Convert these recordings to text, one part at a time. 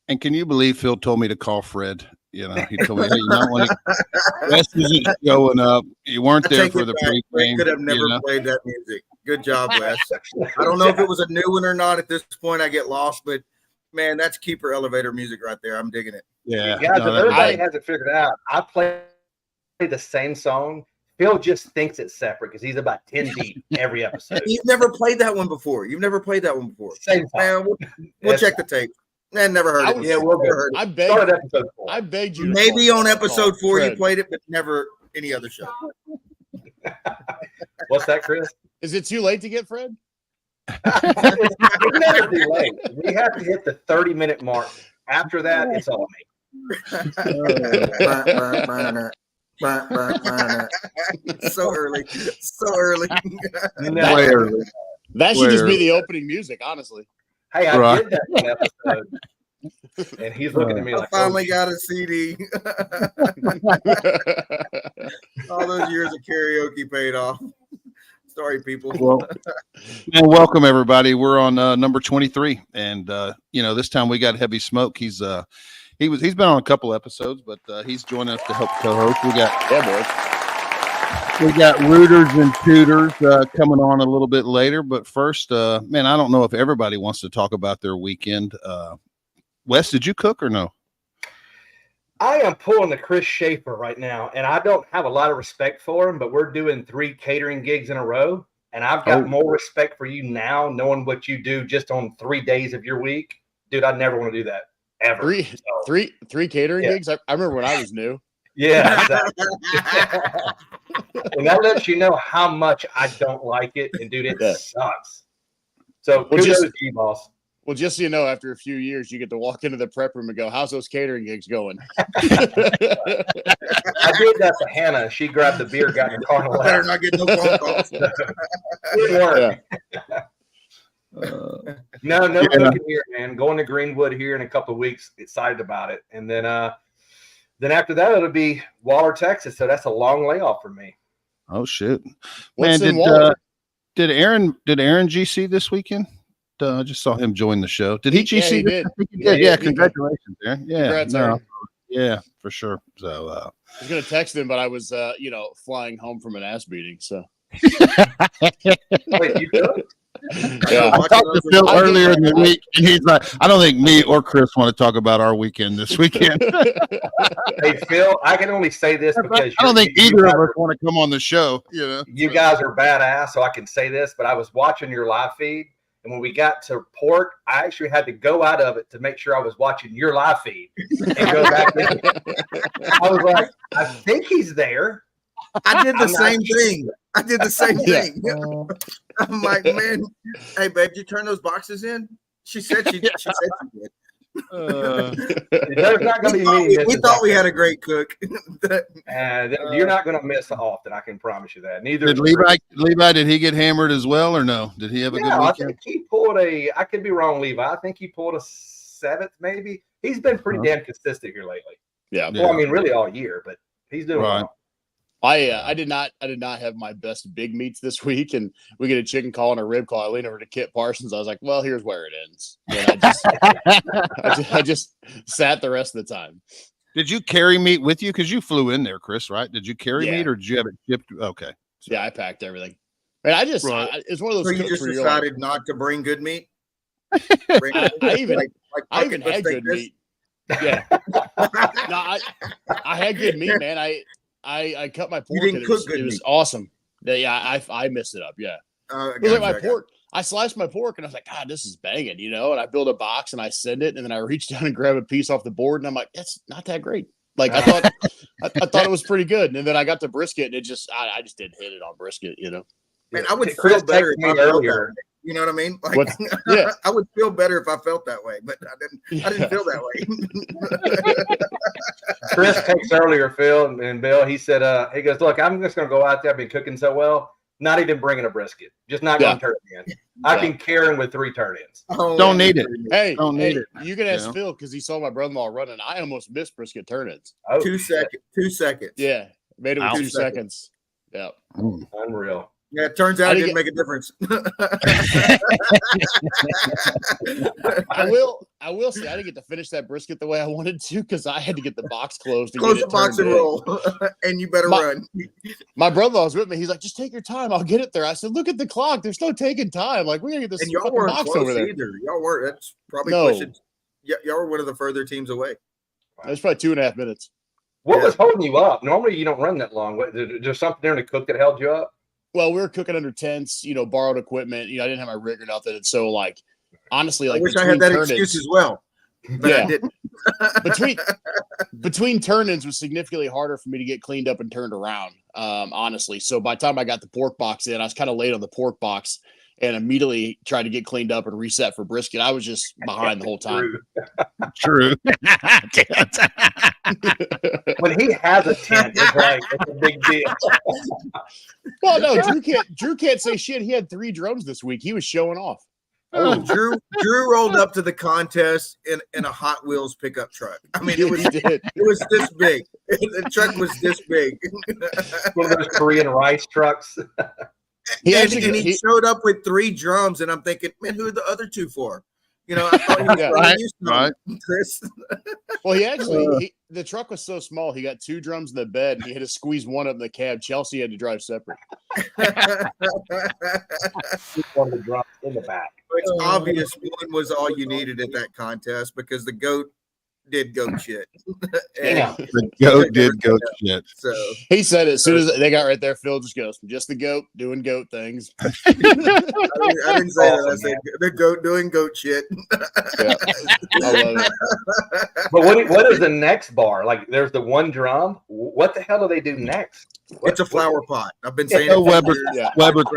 And can you believe Phil told me to call Fred? You know, he told me, hey, you might want to. West isn't showing up. You weren't there for the pre-game. Could have never played that music. Good job, Wes. I don't know if it was a new one or not. At this point, I get lost, but man, that's keeper elevator music right there. I'm digging it. Yeah, guys, if everybody has it figured out, I play the same song. Phil just thinks it's separate because he's about 10 deep every episode. You've never played that one before. Same man, we'll check the tape. Man, never heard it. Yeah, we'll heard it. I begged you. Maybe on episode 4 you played it, but never any other show. What's that, Chris? Is it too late to get Fred? It's never too late. We have to hit the 30-minute mark. After that, it's all me. So early. Way early. That should just be the opening music, honestly. Hey, I did that one episode. And he's looking at me like, I finally got a CD. All those years of karaoke paid off. Sorry, people. Well, and welcome everybody. We're on number 23, and this time we got Heavy Smoke. He's been on a couple episodes, but he's joining us to help co-host. We got Rooters and Tooters coming on a little bit later, but first, man, I don't know if everybody wants to talk about their weekend. Wes, did you cook or no? I am pulling the Chris Schaefer right now, and I don't have a lot of respect for him, but we're doing 3 catering gigs in a row, and I've got more respect for you now, knowing what you do just on 3 days of your week. Dude, I never want to do that, ever. Three catering gigs? I remember when I was new. Yeah, exactly. And that lets you know how much I don't like it, and dude, it sucks. So kudos to you, boss. Well, just so you know, after a few years, you get to walk into the prep room and go, how's those catering gigs going? I did that to Hannah. She grabbed the beer, got in the car, and better not get no phone calls. Good work. No cooking here, man. Going to Greenwood here in a couple of weeks. Excited about it. And then after that, it'll be Waller, Texas. So that's a long layoff for me. Oh, shit. What's Man, in Waller? Did Aaron GC this weekend? I just saw him join the show. Did he GC? Yeah, he did. Yeah, congratulations, Aaron. Yeah, congrats, Aaron. Yeah, for sure. So I was gonna text him, but I was flying home from an ass beating. So Wait, you good? Yeah, I talked to Phil earlier in the week, and he's like, I don't think me or Chris want to talk about our weekend this weekend. Hey, Phil, I can only say this because I don't think either of us want to come on the show. You guys are badass, so I can say this, but I was watching your live feed, and when we got to port, I actually had to go out of it to make sure I was watching your live feed and go back in. I was like, I think he's there. I did the same thing. I'm like, man, hey, babe, did you turn those boxes in? She said she did. There's not going to be me. We thought we had a great cook. You're not going to miss often. I can promise you that. Neither did Levi. Did he get hammered as well, or no? Did he have a good weekend? I think he pulled I could be wrong, Levi. I think he pulled a 7th, maybe. He's been pretty damn consistent here lately. Yeah. Well, I mean, really all year, but he's doing well. I did not have my best big meats this week, and we get a chicken call and a rib call. I leaned over to Kit Parsons. I was like, "Well, here's where it ends." And I just sat the rest of the time. Did you carry meat with you? Because you flew in there, Chris, right? Did you carry meat, or did you have it shipped? Okay. So. Yeah, I packed everything. And it's one of those. So you just decided not to bring good meat. I even had good meat. Yeah. No, I had good meat, man. I cut my pork. And it was awesome. Yeah, I messed it up. Yeah. It was like my pork. I sliced my pork and I was like, God, this is banging, And I build a box and I send it, and then I reach down and grab a piece off the board, and I'm like, that's not that great. Like I thought, I thought it was pretty good, and then I got the brisket, and it just, I just didn't hit it on brisket, Man, I would feel better if I felt that way. You know what I mean? Like, I would feel better if I felt that way, but I didn't feel that way. Chris texted earlier, Phil and Bill. He said, he goes, look, I'm just going to go out there. I've been cooking so well, not even bringing a brisket, just not going to turn it in. I can carry him with 3 turn-ins. Don't need it. Hey, you can ask Phil because he saw my brother-in-law running. I almost missed brisket turn-ins. 2 seconds. 2 seconds. Yeah, made it with 2 seconds. Yeah, unreal. Yeah, it turns out it didn't make a difference. I I will say I didn't get to finish that brisket the way I wanted to because I had to get the box closed. Close the box and roll, and you better run. My brother-in-law was with me. He's like, "Just take your time. I'll get it there." I said, "Look at the clock. There's no taking time. Like, we gotta get this y'all weren't box close over there." Either. Y'all weren't. That's probably pushing. Y'all were one of the further teams away. It was probably 2.5 minutes. What was holding you up? Normally, you don't run that long. There's something there in the cook that held you up? Well, we were cooking under tents, borrowed equipment. I didn't have my rig or nothing. And so, honestly, I wish I had that excuse as well. But I didn't. between turn-ins was significantly harder for me to get cleaned up and turned around, honestly. So by the time I got the pork box in, I was kind of late on the pork box and immediately tried to get cleaned up and reset for brisket. I was just behind the whole time. True. When he has a tent, it's a big deal. Well, no, Drew can't say shit. He had 3 drums this week. He was showing off. Oh, Drew rolled up to the contest in a Hot Wheels pickup truck. I mean, it was this big. The truck was this big. One of those Korean rice trucks. He showed up with 3 drums, and I'm thinking, man, who are the other 2 for? I thought he was right. Chris. Well, the truck was so small, he got 2 drums in the bed, and he had to squeeze one up in the cab. Chelsea had to drive separate. One of the drums in the back. It's obvious one was all you needed at that contest because the goat did goat shit. The goat did goat shit. So he said as soon as they got right there, Phil just goes, "Just the goat doing goat things." I didn't say that. I said the goat doing goat shit. Yeah. I love it. But what is the next bar? Like, there's the one drum. What the hell do they do next? It's a flower pot. I've been saying Weber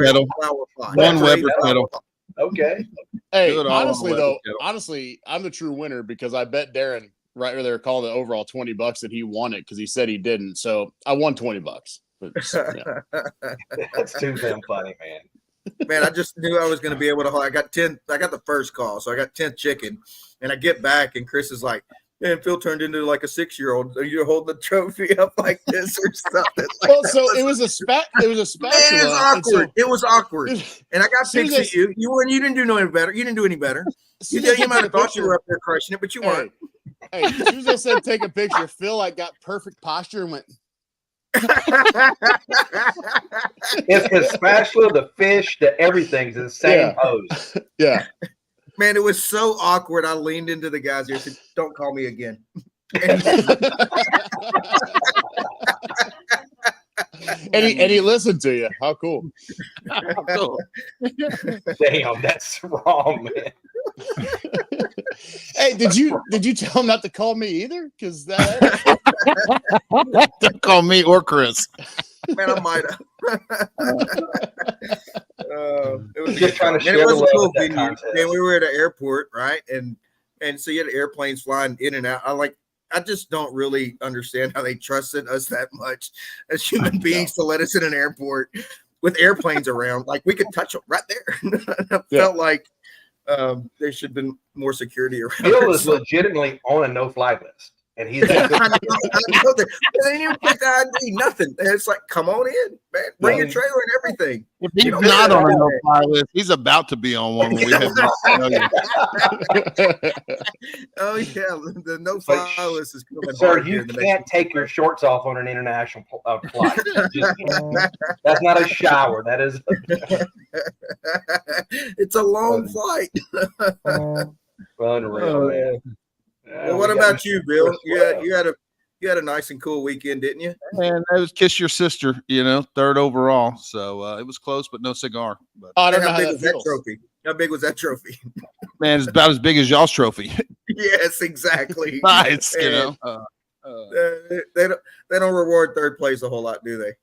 kettle. Flower pot. One Weber kettle. Okay. Hey, honestly, I'm the true winner because I bet Darren right where they were calling the overall $20 that he won it because he said he didn't. So I won $20. But, That's too damn funny, man. Man, I just knew I was going to be able to. I got the first call, so I got 10 chicken, and I get back, and Chris is like, "Man, Phil turned into like a 6-year-old. Are you holding the trophy up like this or something?" Well, so it was a spatula. Man, it was awkward. It was awkward. And I got pics of you. You didn't do any better. You didn't do any better. You might have thought you were up there crushing it, but you weren't. Hey, as soon as I said take a picture, Phil got perfect posture and went. It's the spatula, the fish, the everything's in the same pose. Yeah. Man, it was so awkward. I leaned into the guys here and said, "Don't call me again." And he listened to you. How cool. Damn, that's wrong, man. Hey, did you tell him not to call me either? Because that don't call me or Chris. Man, I might have. It was just trying to share. It was a cool venue. And we were at an airport, right? And so you had airplanes flying in and out. I just don't really understand how they trusted us that much as human beings to let us in an airport with airplanes around. Like, we could touch them right there. I felt like there should have been more security around. Phil is legitimately on a no-fly list. And he's I know that. They didn't even pick the ID, nothing. And it's like, come on in, man. Bring your trailer and everything. If he's not on a no-fly list, he's about to be on one when we have Oh, yeah. The no-fly list is coming. Sir, you can't take your shorts off on an international flight. That's not a shower. That is. It's a long flight. Unreal, man. Well, what about you, Bill? You had a nice and cool weekend, didn't you? Man, that was Kiss Your Sister, 3rd overall. So it was close, but no cigar. But how big was that trophy? How big was that trophy? Man, it's about as big as y'all's trophy. Yes, exactly. Nice, they don't reward 3rd place a whole lot, do they?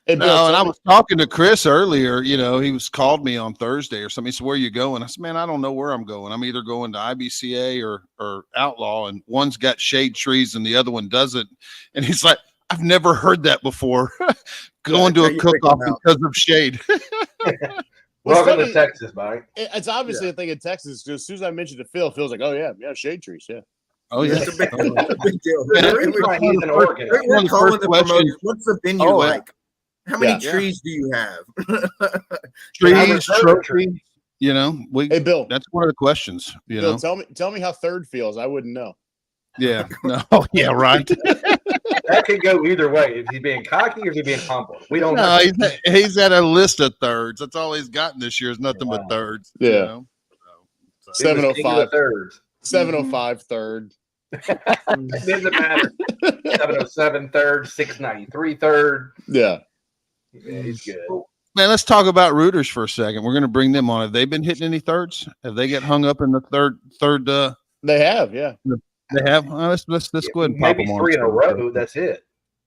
No, and I was talking to Chris earlier. He was called me on Thursday or something. He said, "Where are you going?" I said, "Man, I don't know where I'm going. I'm either going to IBCA or Outlaw, and one's got shade trees and the other one doesn't." And he's like, "I've never heard that before. Going to a cook-off because of shade." Welcome to Texas, Mike. It's obviously a thing in Texas. As soon as I mentioned to Phil, Phil's like, "Oh yeah, shade trees, yeah." Oh yeah, it's a big deal. We're calling the promoters. What's the venue like? How many trees do you have? Trees, trophies. You know, hey Bill, that's one of the questions. You Bill, know, tell me how third feels. I wouldn't know. Yeah, no, yeah, right. That could go either way. Is he being cocky or is he being humble? We don't know. He's at a list of thirds. That's all he's gotten this year is nothing but thirds. Yeah. You know? So. 705 thirds. 705 third. It doesn't matter. 707 third, 693 third. Yeah. He's good. Man, let's talk about rooters for a second. We're going to bring them on. Have they been hitting any thirds? Have they get hung up in the third? They have, yeah. They have. Let's go ahead and pop Maybe them on. 3 in a row. That's it.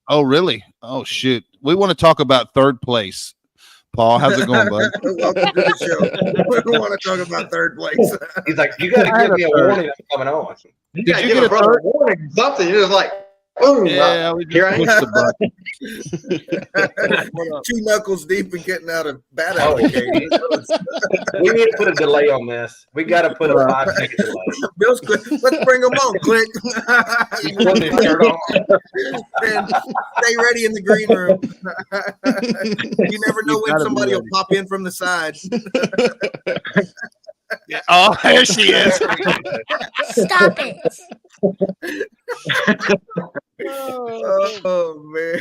Oh, really? Oh, shoot. We want to talk about third place. Paul, how's it going, bud? Welcome to the show. We want to talk about third place. He's like, you got to give me a warning that's coming on. You got to give a brother a warning or something. You're just like, boom. Yeah, here I am. Two knuckles deep and getting out of bat out. We need to put a delay on this. We got to put a 5-second delay. Bill's quick. Let's bring them on. Click. And stay ready in the green room. You never know when somebody will pop in from the side. Yeah. Oh, there she is. Stop it. Oh man.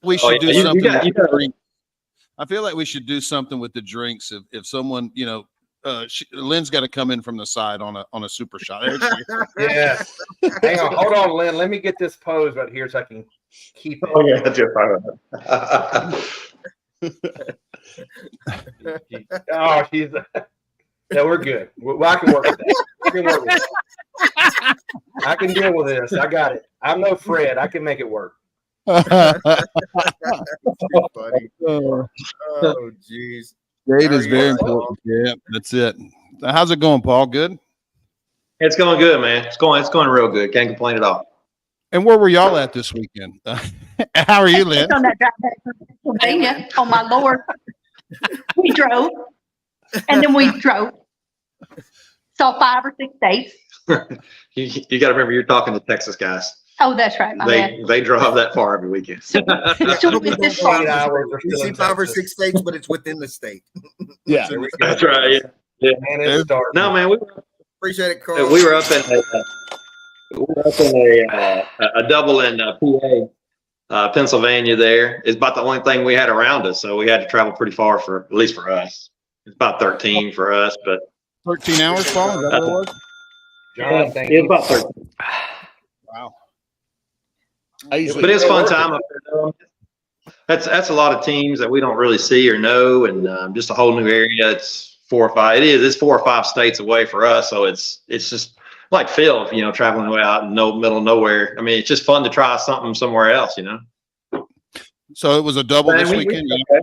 We should do something. You got I feel like we should do something with the drinks. If someone, you know, Lynn's got to come in from the side on a super shot. Yeah. Hang on. Hold on, Lynn. Let me get this pose right here so I can keep it. Oh, yeah, that's your fire. Oh, she's. Yeah, we're good. I can work with that. I can deal with this. I got it. I'm no Fred. I can make it work. Buddy. Oh, jeez. Date is very important. Yeah, that's it. How's it going, Paul? Good? It's going good, man. It's going real good. Can't complain at all. And where were y'all at this weekend? How are you, Lynn? On that drive back from Pennsylvania, oh my Lord. We drove, and then we drove. Saw 5 or 6 states. You got to remember, you're talking to Texas guys. Oh, that's right. My bad. They drive that far every weekend. So we went this far. You see 5 or 6 states, but it's within the state. Yeah, That's right. Yeah. No, man, Appreciate it, Carl. we were up in a double in PA, Pennsylvania. There it's about the only thing we had around us, so we had to travel pretty far for at least for us. It's about 13 for us, but 13 hours, Paul? Is that what it was? John, thank it's you. about 13. Wow. But it's a fun time up there. That's a lot of teams that we don't really see or know, and just a whole new area. It's 4 or 5. It's 4 or 5 states away for us, so it's just like Phil, you know, traveling way out in the middle of nowhere. I mean, it's just fun to try something somewhere else, you know. So it was a double this weekend. Okay.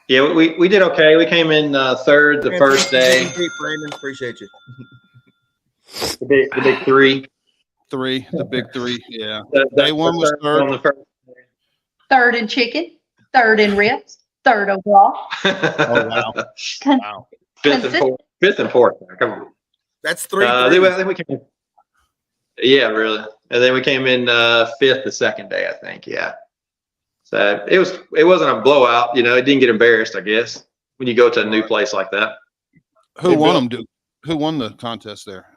Yeah, we did okay. We came in third the first day. Brandon, appreciate you. The big three. The big 3. Yeah. Day one was third. On the first. Third in chicken, third in ribs, third overall. Oh wow! Wow. Fifth and fourth. Come on. That's 3. Then we came. Yeah, really. And then we came in 5th the second day, I think. Yeah. So it wasn't a blowout. You know, it didn't get embarrassed, I guess, when you go to a new place like that. Who won them? Who won the contest there?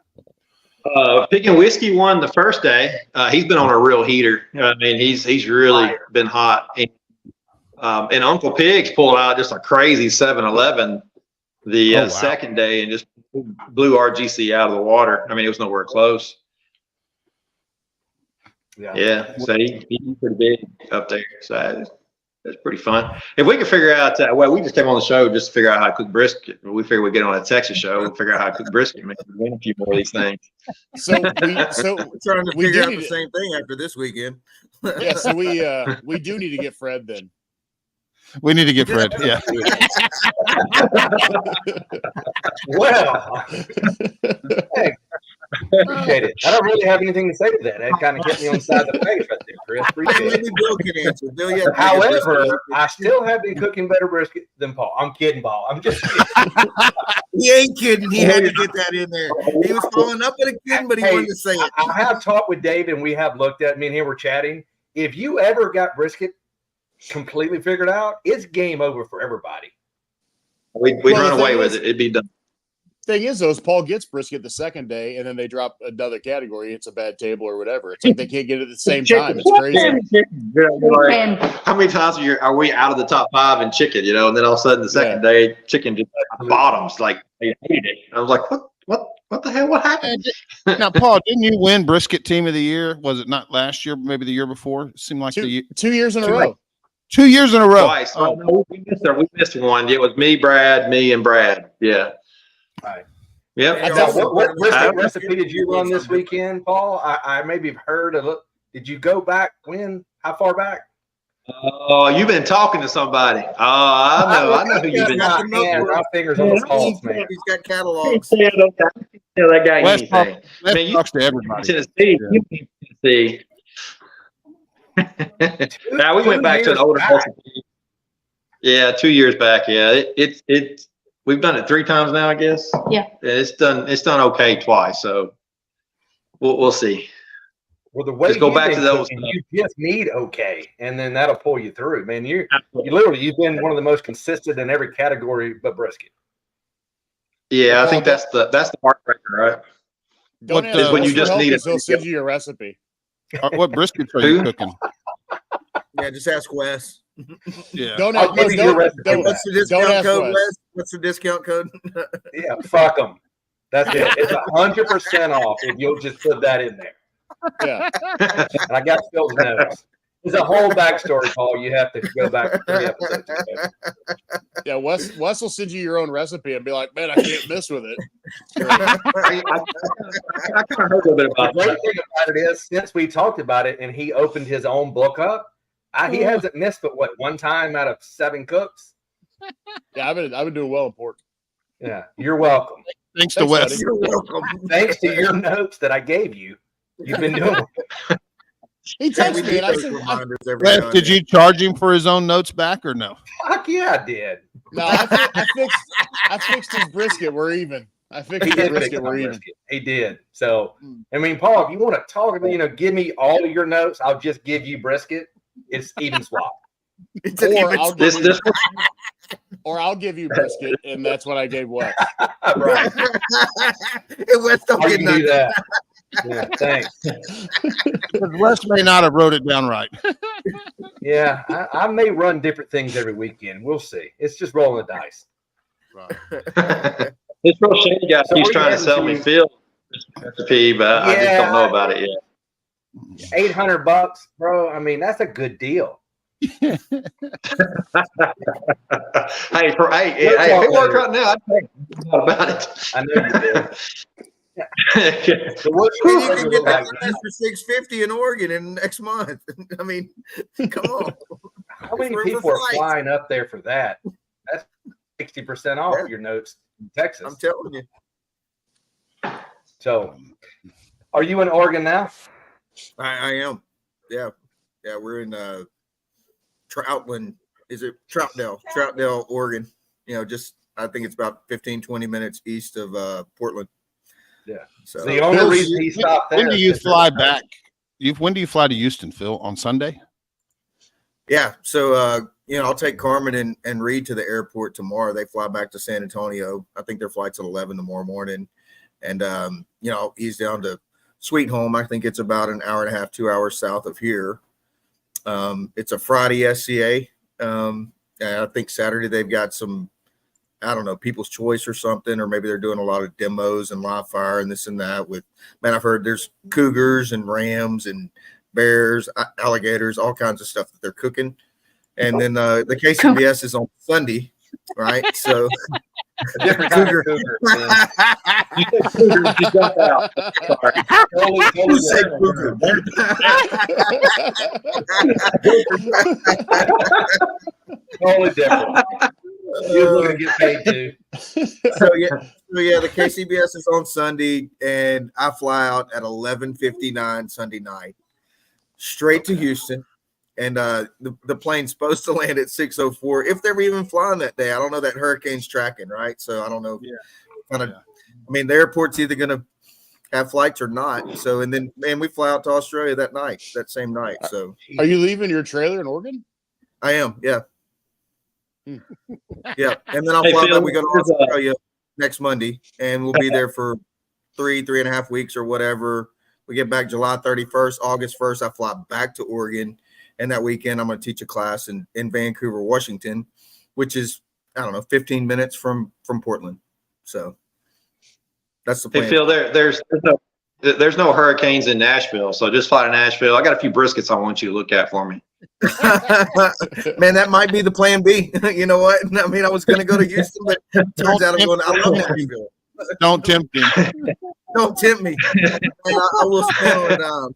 Picking Whiskey won the first day. He's been on a real heater. I mean, he's really been hot. And Uncle Pigs pulled out just a crazy 7-11 the second day and just blew RGC out of the water. I mean, it was nowhere close. Yeah. So he's pretty big up there. So it's pretty fun. If we could figure out, we just came on the show just to figure out how to cook brisket. We figure we'd get on a Texas show and figure out how to cook brisket. Maybe win a few more of these things. We're trying to figure out the same thing after this weekend. Yeah, so we do need to get Fred then. We need to get Fred. Yeah. Well, hey, appreciate it. I don't really have anything to say to that. That kind of hit me on the side of the face right there, Chris. Appreciate it. Maybe Bill can answer. Bill, yeah. However, I still have been cooking better brisket than Paul. I'm kidding, Paul. I'm just kidding. He ain't kidding. He had to get that in there. He was following up with a kidding, but he wanted to say it. I have talked with Dave, and we have looked at me and him. We're chatting. If you ever got brisket completely figured out, it's game over for everybody. We'd run away with it. It'd be done. Thing is, though, is Paul gets brisket the second day, and then they drop another category. It's a bad table or whatever. It's like they can't get it at the same time. It's crazy. Like, how many times are we out of the top 5 in chicken? You know, and then all of a sudden the second day, chicken just bottoms. Like they hated it. I was like, what the hell? What happened? Now, Paul, didn't you win brisket team of the year? Was it not last year? Maybe the year before? It seemed like 2 years in a row. 2 years in a row. Twice. Oh, no, we missed one. It was me, and Brad. Yeah. Right. Yeah. What brisket recipe did you run this weekend, Paul? I maybe have heard a little. Did you go back? When? How far back? Oh, you've been talking to somebody. Oh, I know who you've been talking to. My fingers on the pulse, man. He's got catalogs. Tell that guy anything. Wes talks to everybody. Tennessee. Tennessee. Now we went back to an older recipe. Yeah, 2 years back. Yeah, it's we've done it 3 times now, I guess. Yeah. It's done okay twice. So we'll see. Well, the way just go back to those. You just need okay, and then that'll pull you through, man. You've been one of the most consistent in every category but brisket. Yeah, I think that's the heartbreaker, right? Don't is when you just need it. He'll send you your recipe. What briskets are you cooking? Yeah, just ask Wes. Yeah. What's the discount code, Wes? What's the discount code? Yeah, fuck them. That's it. It's 100% off if you'll just put that in there. Yeah. And I got Phil's notes. There's a whole backstory, Paul. You have to go back to 3 episodes ago. Yeah, Wes will send you your own recipe and be like, man, I can't miss with it. I kind of heard a little bit about the great thing about it is, since we talked about it and he opened his own book up, he hasn't missed but one time out of 7 cooks. Yeah, I've been doing well in pork. Yeah, you're welcome. Thanks to Wes. You're welcome. Thanks to your notes that I gave you. You've been doing it. He texted me and I said, Wes, did you charge him for his own notes back or no? Fuck yeah, I did. No, I fixed his brisket. We're even. I fixed his brisket. We're even. He did. So, I mean, Paul, if you want to talk, give me all of your notes. I'll just give you brisket. It's even swap. Or I'll give you brisket, and that's what I gave Wes. Right. Wes don't get do that. Yeah, thanks. Wes may not have wrote it down right. Yeah, I may run different things every weekend. We'll see. It's just rolling the dice. Right. This real shady guy keeps trying to sell me Phil's recipe, but I just don't know about it yet. $800, bro. I mean, that's a good deal. Hey, work right now. I think about it. I know you did. So what you can get that for $650 in Oregon in next month. I mean, come on. How many people are flying up there for that? That's 60% off your notes in Texas. I'm telling you. So, are you in Oregon now? I am. Yeah, we're in Troutland. Is it Troutdale, Oregon? Just I think it's about 15-20 minutes east of Portland. Yeah. So the only reason he stopped there. When do you fly back? When do you fly to Houston, Phil? On Sunday? Yeah. So I'll take Carmen and Reed to the airport tomorrow. They fly back to San Antonio. I think their flight's at 11 tomorrow morning. And he's down to Sweet Home. I think it's about an hour and a half, 2 hours south of here. It's a Friday SCA. And I think Saturday they've got some, I don't know, People's Choice or something, or maybe they're doing a lot of demos and live fire and this and that I've heard there's cougars and rams and bears, alligators, all kinds of stuff that they're cooking. And then the KCBS is on Sunday, right? So a different cougar. You said cougars, you got out. Totally said cougar. Totally different. You're looking to get paid too. So the KCBS is on Sunday, and I fly out at 11:59 Sunday night, straight to Houston, and the plane's supposed to land at 6:04 if they're even flying that day. I don't know, that hurricane's tracking, right? So I don't know. I mean, the airport's either going to have flights or not. So and then we fly out to Australia that same night. So are you leaving your trailer in Oregon? I am, yeah. Yeah, and then I'll fly back. We go to Australia next Monday, and we'll be there for 3.5 weeks or whatever. We get back July 31st, August 1st. I fly back to Oregon, and that weekend I'm going to teach a class in Vancouver, Washington, which is 15 minutes from Portland. So that's the plan. Hey Phil, there's no hurricanes in Nashville, so just fly to Nashville. I got a few briskets I want you to look at for me. Man, that might be the plan B. You know what? I mean, I was going to go to Houston, but it turns out I'm going. I love Nashville. Don't tempt me. Don't tempt me. I will spend on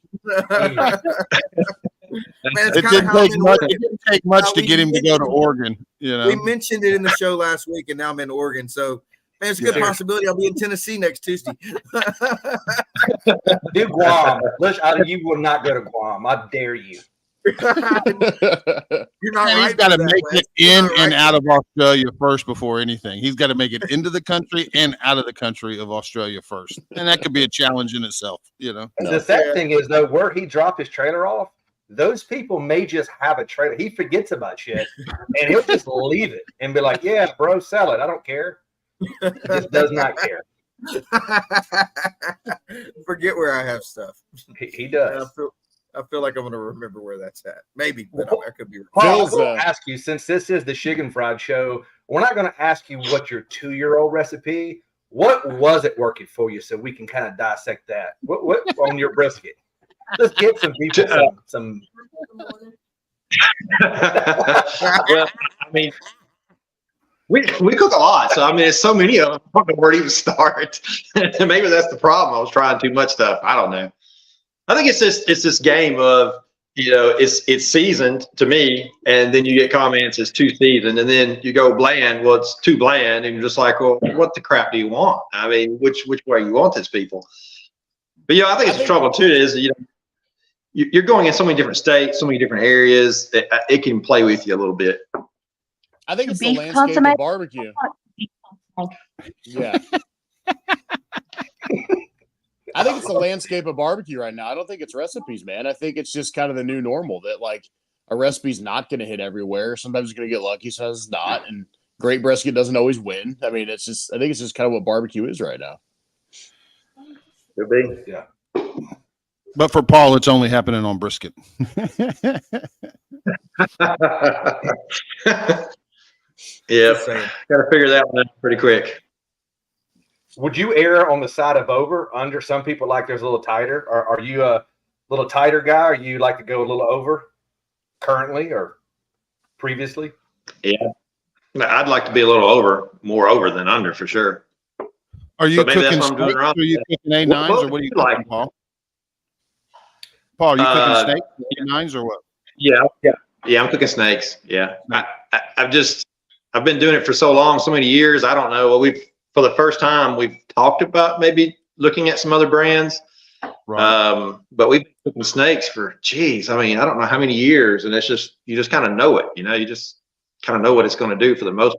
Man, it didn't take much to get him to go to Oregon. You know, we mentioned it in the show last week, and now I'm in Oregon. So, man, it's a good possibility I'll be in Tennessee next Tuesday. Do Guam. You will not go to Guam. I dare you. You're not right. He's got to make it in and out of Australia first before anything. He's got to make it into the country and out of the country of Australia first, and that could be a challenge in itself. You know, the sad thing is though, where he dropped his trailer off, those people may just have a trailer. He forgets about shit, and he'll just leave it and be like, "Yeah, bro, sell it. I don't care." He just does not care. Forget where I have stuff. He does. I feel like I'm going to remember where that's at. Maybe, but I could be wrong. Paul, I'm going to ask you, since this is the Shiggin Fried show, we're not going to ask you what your 2-year-old recipe. What was it working for you, so we can kind of dissect that? What on your brisket? Let's get some people some. Well, I mean, we cook a lot, so I mean, it's so many of them. I don't know where to even start. Maybe that's the problem. I was trying too much stuff. I don't know. I think it's this game of, it's seasoned to me, and then you get comments it's too seasoned, and then you go bland. Well, it's too bland, and you're just like, well, what the crap do you want? I mean, which way you want this, people? But I think it's a trouble too. Is you're going in so many different states, so many different areas. It can play with you a little bit. I think it's the landscape of barbecue. Yeah. I think it's the landscape of barbecue right now. I don't think it's recipes, man. I think it's just kind of the new normal that like a recipe's not going to hit everywhere. Sometimes it's going to get lucky, sometimes it's not. And great brisket doesn't always win. I mean, I think it's just kind of what barbecue is right now. Could be. Yeah. But for Paul, it's only happening on brisket. Yeah, got to figure that one out pretty quick. Would you err on the side of over, under? Some people like there's a little tighter. Are you a little tighter guy, or you like to go a little over currently or previously? Yeah, I'd like to be a little more over than under for sure. Are you cooking steaks? Are you cooking A9s, or what do you like, Paul? Paul, are you cooking snakes, A9s, or what? Yeah, I'm cooking snakes. Yeah, I've been doing it for so long, so many years. I don't know. Well, for the first time, we've talked about maybe looking at some other brands. Right. But we've been cooking snakes for, I mean, I don't know how many years, and it's just, you just kind of know it, you just kind of know what it's going to do for the most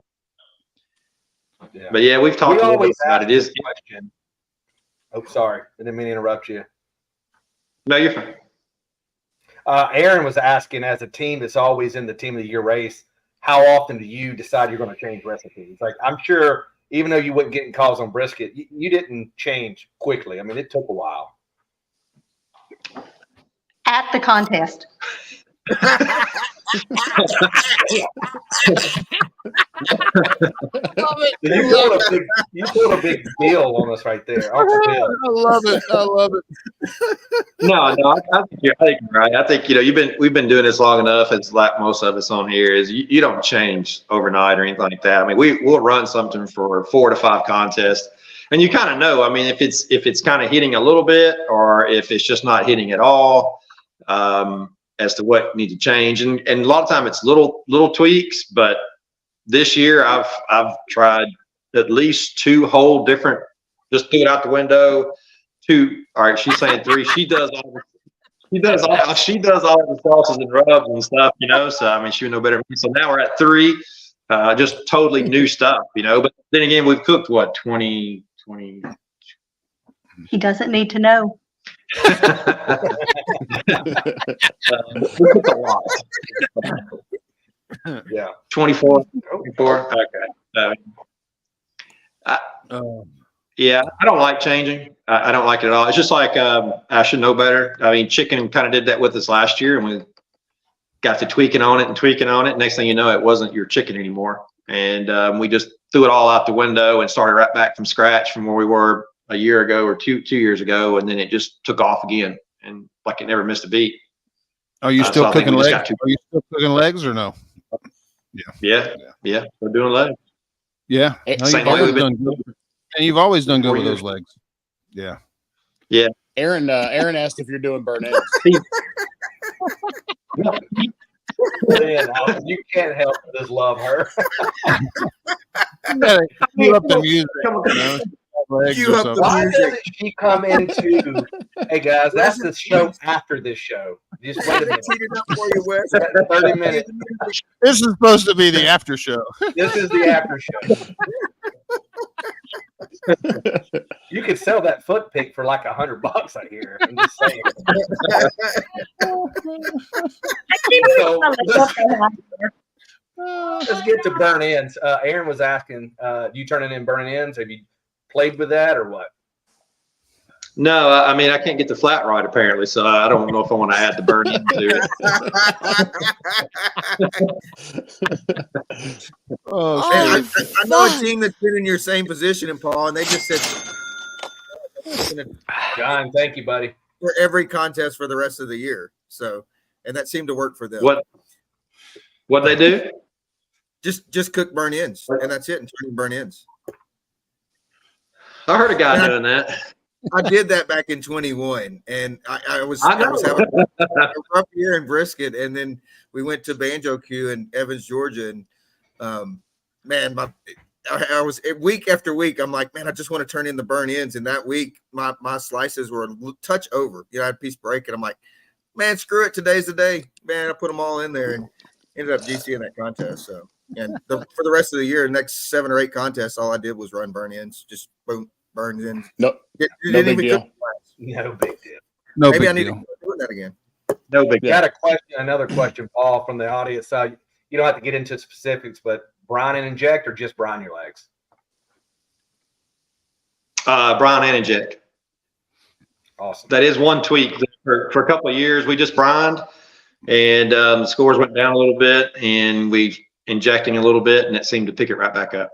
part. Yeah. But yeah, we've talked a little bit about it. Is question. Oh, sorry. I didn't mean to interrupt you. No, you're fine. Aaron was asking, as a team that's always in the team of the year race, how often do you decide you're going to change recipes? Like, I'm sure, even though you wasn't getting calls on brisket, you didn't change quickly. I mean, it took a while. At the contest. You put a big deal on us right there. I love it. No, I think you're right. I think we've been doing this long enough. It's like most of us on here is you don't change overnight or anything like that. I mean, we'll run something for 4 to 5 contests, and you kind of know. I mean, if it's kind of hitting a little bit, or if it's just not hitting at all. As to what needs to change, and a lot of time it's little tweaks. But this year I've tried at least 2 whole different. Just threw it out the window. 2. All right, she's saying 3. She does all the sauces and rubs and stuff. So I mean, she would know better than me. So now we're at 3. Just totally new stuff. But then again, we've cooked what 20. He doesn't need to know. We cook a lot. Yeah. 24. 24. Okay. Yeah, I don't like changing. I don't like it at all. It's just like I should know better. I mean, chicken kind of did that with us last year, and we got to tweaking on it and tweaking on it. Next thing you know, it wasn't your chicken anymore, and we just threw it all out the window and started right back from scratch from where we were a year ago or two years ago, and then it just took off again, and like it never missed a beat. Are you still cooking legs? Are you still cooking legs or no? Yeah. We're doing legs. Yeah. No, you've always done good with those legs. Yeah. Yeah. Aaron asked if you're doing burn ends. You can't help but just love her. You up the music. Why doesn't she come into? Hey guys, that's the show after this show. Just wait a minute. 30 minutes. This is supposed to be the after show. This is the after show. You could sell that foot pick for like $100, I hear. I'm just saying. Let's get to burn ends. Aaron was asking, do you turn it in burn ends? Have you played with that or what? No, I mean, I can't get the flat right apparently, so I don't know if I want to add the burn end to it. I know a team that's been in your same position, and Paul, and they just said, John, thank you, buddy, for every contest for the rest of the year. So, and that seemed to work for them. What they do? Just cook burn ends, and that's it, and turn burn ends. I heard a guy doing that. I did that back in 21, and I was having a rough year in Brisket, and then we went to Banjo Q in Evans, Georgia, and man, I was week after week. I'm like, man, I just want to turn in the burn ends, and that week my slices were a touch over. I had a piece break, and I'm like, man, screw it, today's the day, man. I put them all in there and ended up GC in that contest. So, and for the rest of the year, next 7 or 8 contests, all I did was run burn ends, just boom. Burns in. No big deal. No big deal. Maybe I need to do that again. No big deal. Got another question, Paul, from the audience side. You don't have to get into specifics, but brine and inject or just brine your legs? Brine and inject. Awesome. That is one tweak. For a couple of years, we just brined, and the scores went down a little bit, and we injecting a little bit, and it seemed to pick it right back up.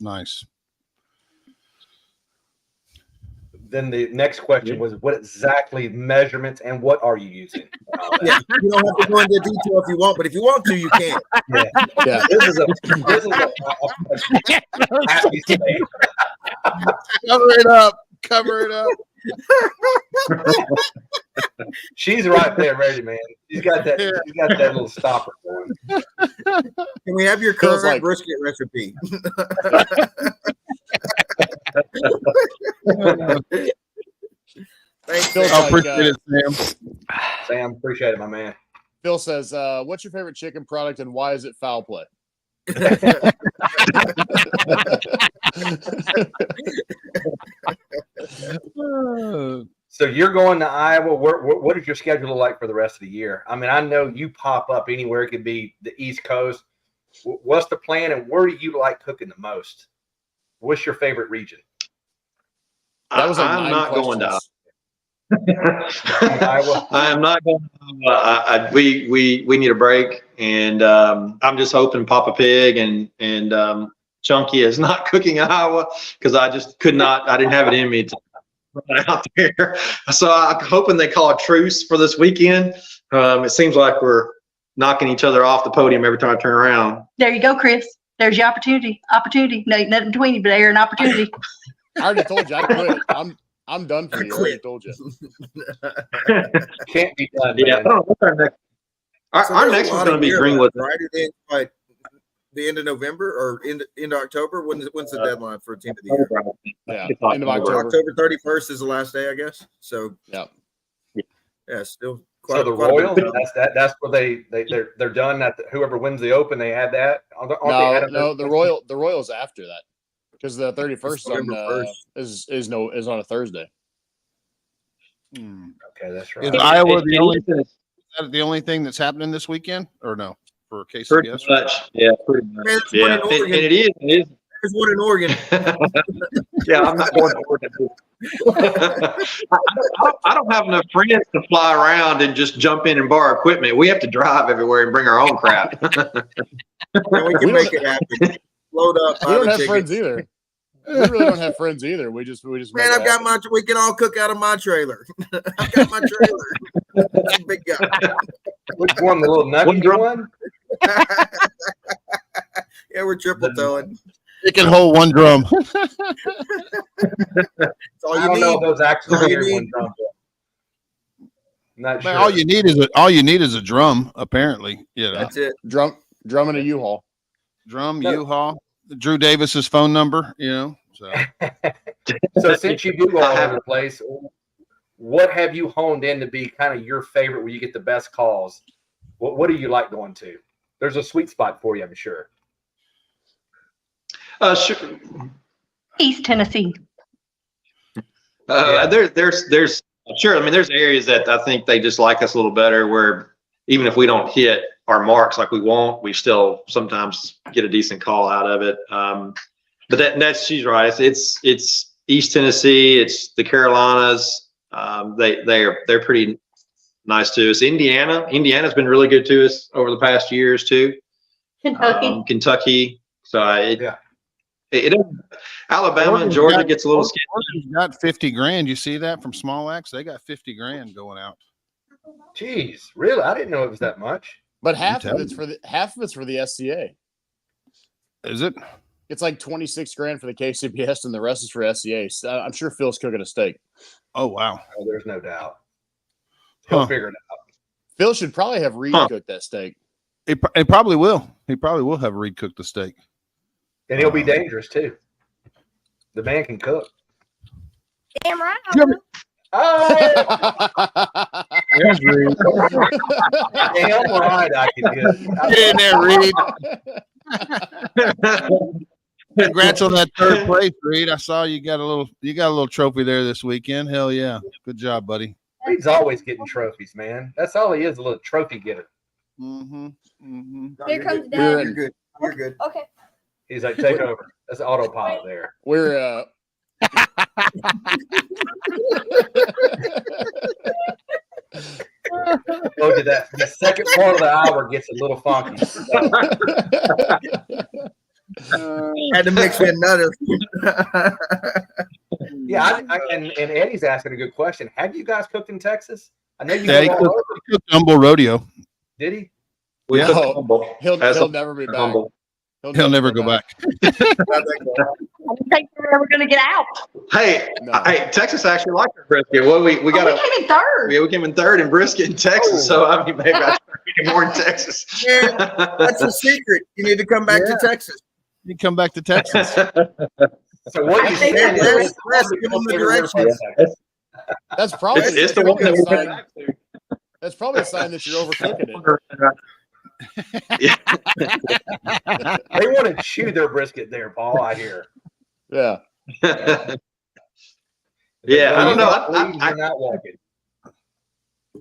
Nice. Then the next question was, what exactly measurements and what are you using? Yeah, you don't have to go into detail if you want, but if you want to, you can. Yeah. This is a Cover it up. She's right there, ready, man. She's got that. Yeah. She's got that little stopper going. Can we have your current brisket recipe? Thanks. I appreciate it, Sam. Sam, appreciate it, my man. Phil says, "What's your favorite chicken product and why is it foul play?" So you're going to Iowa. What is your schedule like for the rest of the year? I mean, I know you pop up anywhere. It could be the East Coast. What's the plan, and where do you like cooking the most? What's your favorite region? That was like I'm not going to Iowa. I am not going to Iowa. We need a break, and I'm just hoping Papa Pig and Chunky is not cooking in Iowa because I just could not. I didn't have it in me to run out there. So I'm hoping they call a truce for this weekend. It seems like we're knocking each other off the podium every time I turn around. There you go, Chris. There's your opportunity. No, nothing between you, but there's an opportunity. I already told you I quit. I'm done for you. I already told you. Can't be done. Yeah, I don't know what's our next. Our next one's going to be Greenwood. Right? Like the end of November or into October. When's the deadline for Team of the Year? Yeah, end of October. October 31st is the last day, I guess. So yeah, still. So the Royals, that's where they're done. Whoever wins the Open, they had that. No, the Royals after that. Because the 31st is on a Thursday. Okay, that's right. Is Iowa the only thing that's happening this weekend, or no? for KCBS? Pretty much. Yeah, pretty much. Man, Yeah, and it is. There's one in Oregon. Yeah, I'm not going to Oregon. I don't have enough friends to fly around and just jump in and borrow equipment. We have to drive everywhere and bring our own crap. Yeah, we can make it happen. Load up. We don't have friends either. We really don't have friends either. We just. Man, I've got my. We can all cook out of my trailer. I've got my trailer. That's a big guy. Which one? The little nugget one? Yeah, we're triple towing. It can hold one drum. That's all you I don't need. know if those actually All you carry need. one drum. Not sure. Man, all you need is a drum. Apparently, That's it. Drum and a U-Haul. Drum, U-Haul, Drew Davis's phone number. So So since you do go all over the place, what have you honed in to be kind of your favorite where you get the best calls? What do you like going to? There's a sweet spot for you, I'm sure. Sure. East Tennessee. There's sure. I mean, there's areas that I think they just like us a little better. Where even if we don't hit our marks like we want, we still sometimes get a decent call out of it. But that's she's right. It's East Tennessee. It's the Carolinas. They're pretty nice to us. Indiana's been really good to us over the past years too. Kentucky. So Alabama and Georgia gets a little sketchy. Oregon's got 50 grand. You see that from Small Axe? They got 50 grand going out. Jeez, really? I didn't know it was that much. But half of it's for the SCA. Is it? It's like 26 grand for the KCBS, and the rest is for SCA. So I'm sure Phil's cooking a steak. Oh wow! Oh, there's no doubt. He'll figure it out. Phil should probably have Reed cook that steak. He probably will. He probably will have Reed cook the steak. And he'll be dangerous too. The man can cook. Damn right. Oh, There's Reed. damn right I can cook. Get in there, Reed. Congrats on that third place, Reed. I saw you got a little trophy there this weekend. Hell yeah. Good job, buddy. Reed's always getting trophies, man. That's all he is, a little trophy getter. No, Here comes good. Dad. You're good. You're good. Okay. He's like, take over. That's autopilot there. We're Look at that. The second part of the hour gets a little funky. Had to mix in another. Yeah, and Eddie's asking a good question. Have you guys cooked in Texas? I know you Yeah, he go all over. cooked Humble Rodeo. Did he? We Yeah. took Humble. he'll never be back. Humble. He'll never go back. I don't think we're ever going to get out. Hey, No. hey, Texas actually liked our brisket. Well, we got We came in third. we came in third in brisket in Texas. So I mean, maybe I should get more in Texas. Yeah, that's a secret. You need to come back to Texas. You come back to Texas. So what are you think saying? that's- that's give them the directions. That's probably It's the one that we're coming back to. That's probably a sign that you're overcooking it. They want to chew their brisket there, Paul. I hear. Yeah. Yeah, I don't know. You're not walking.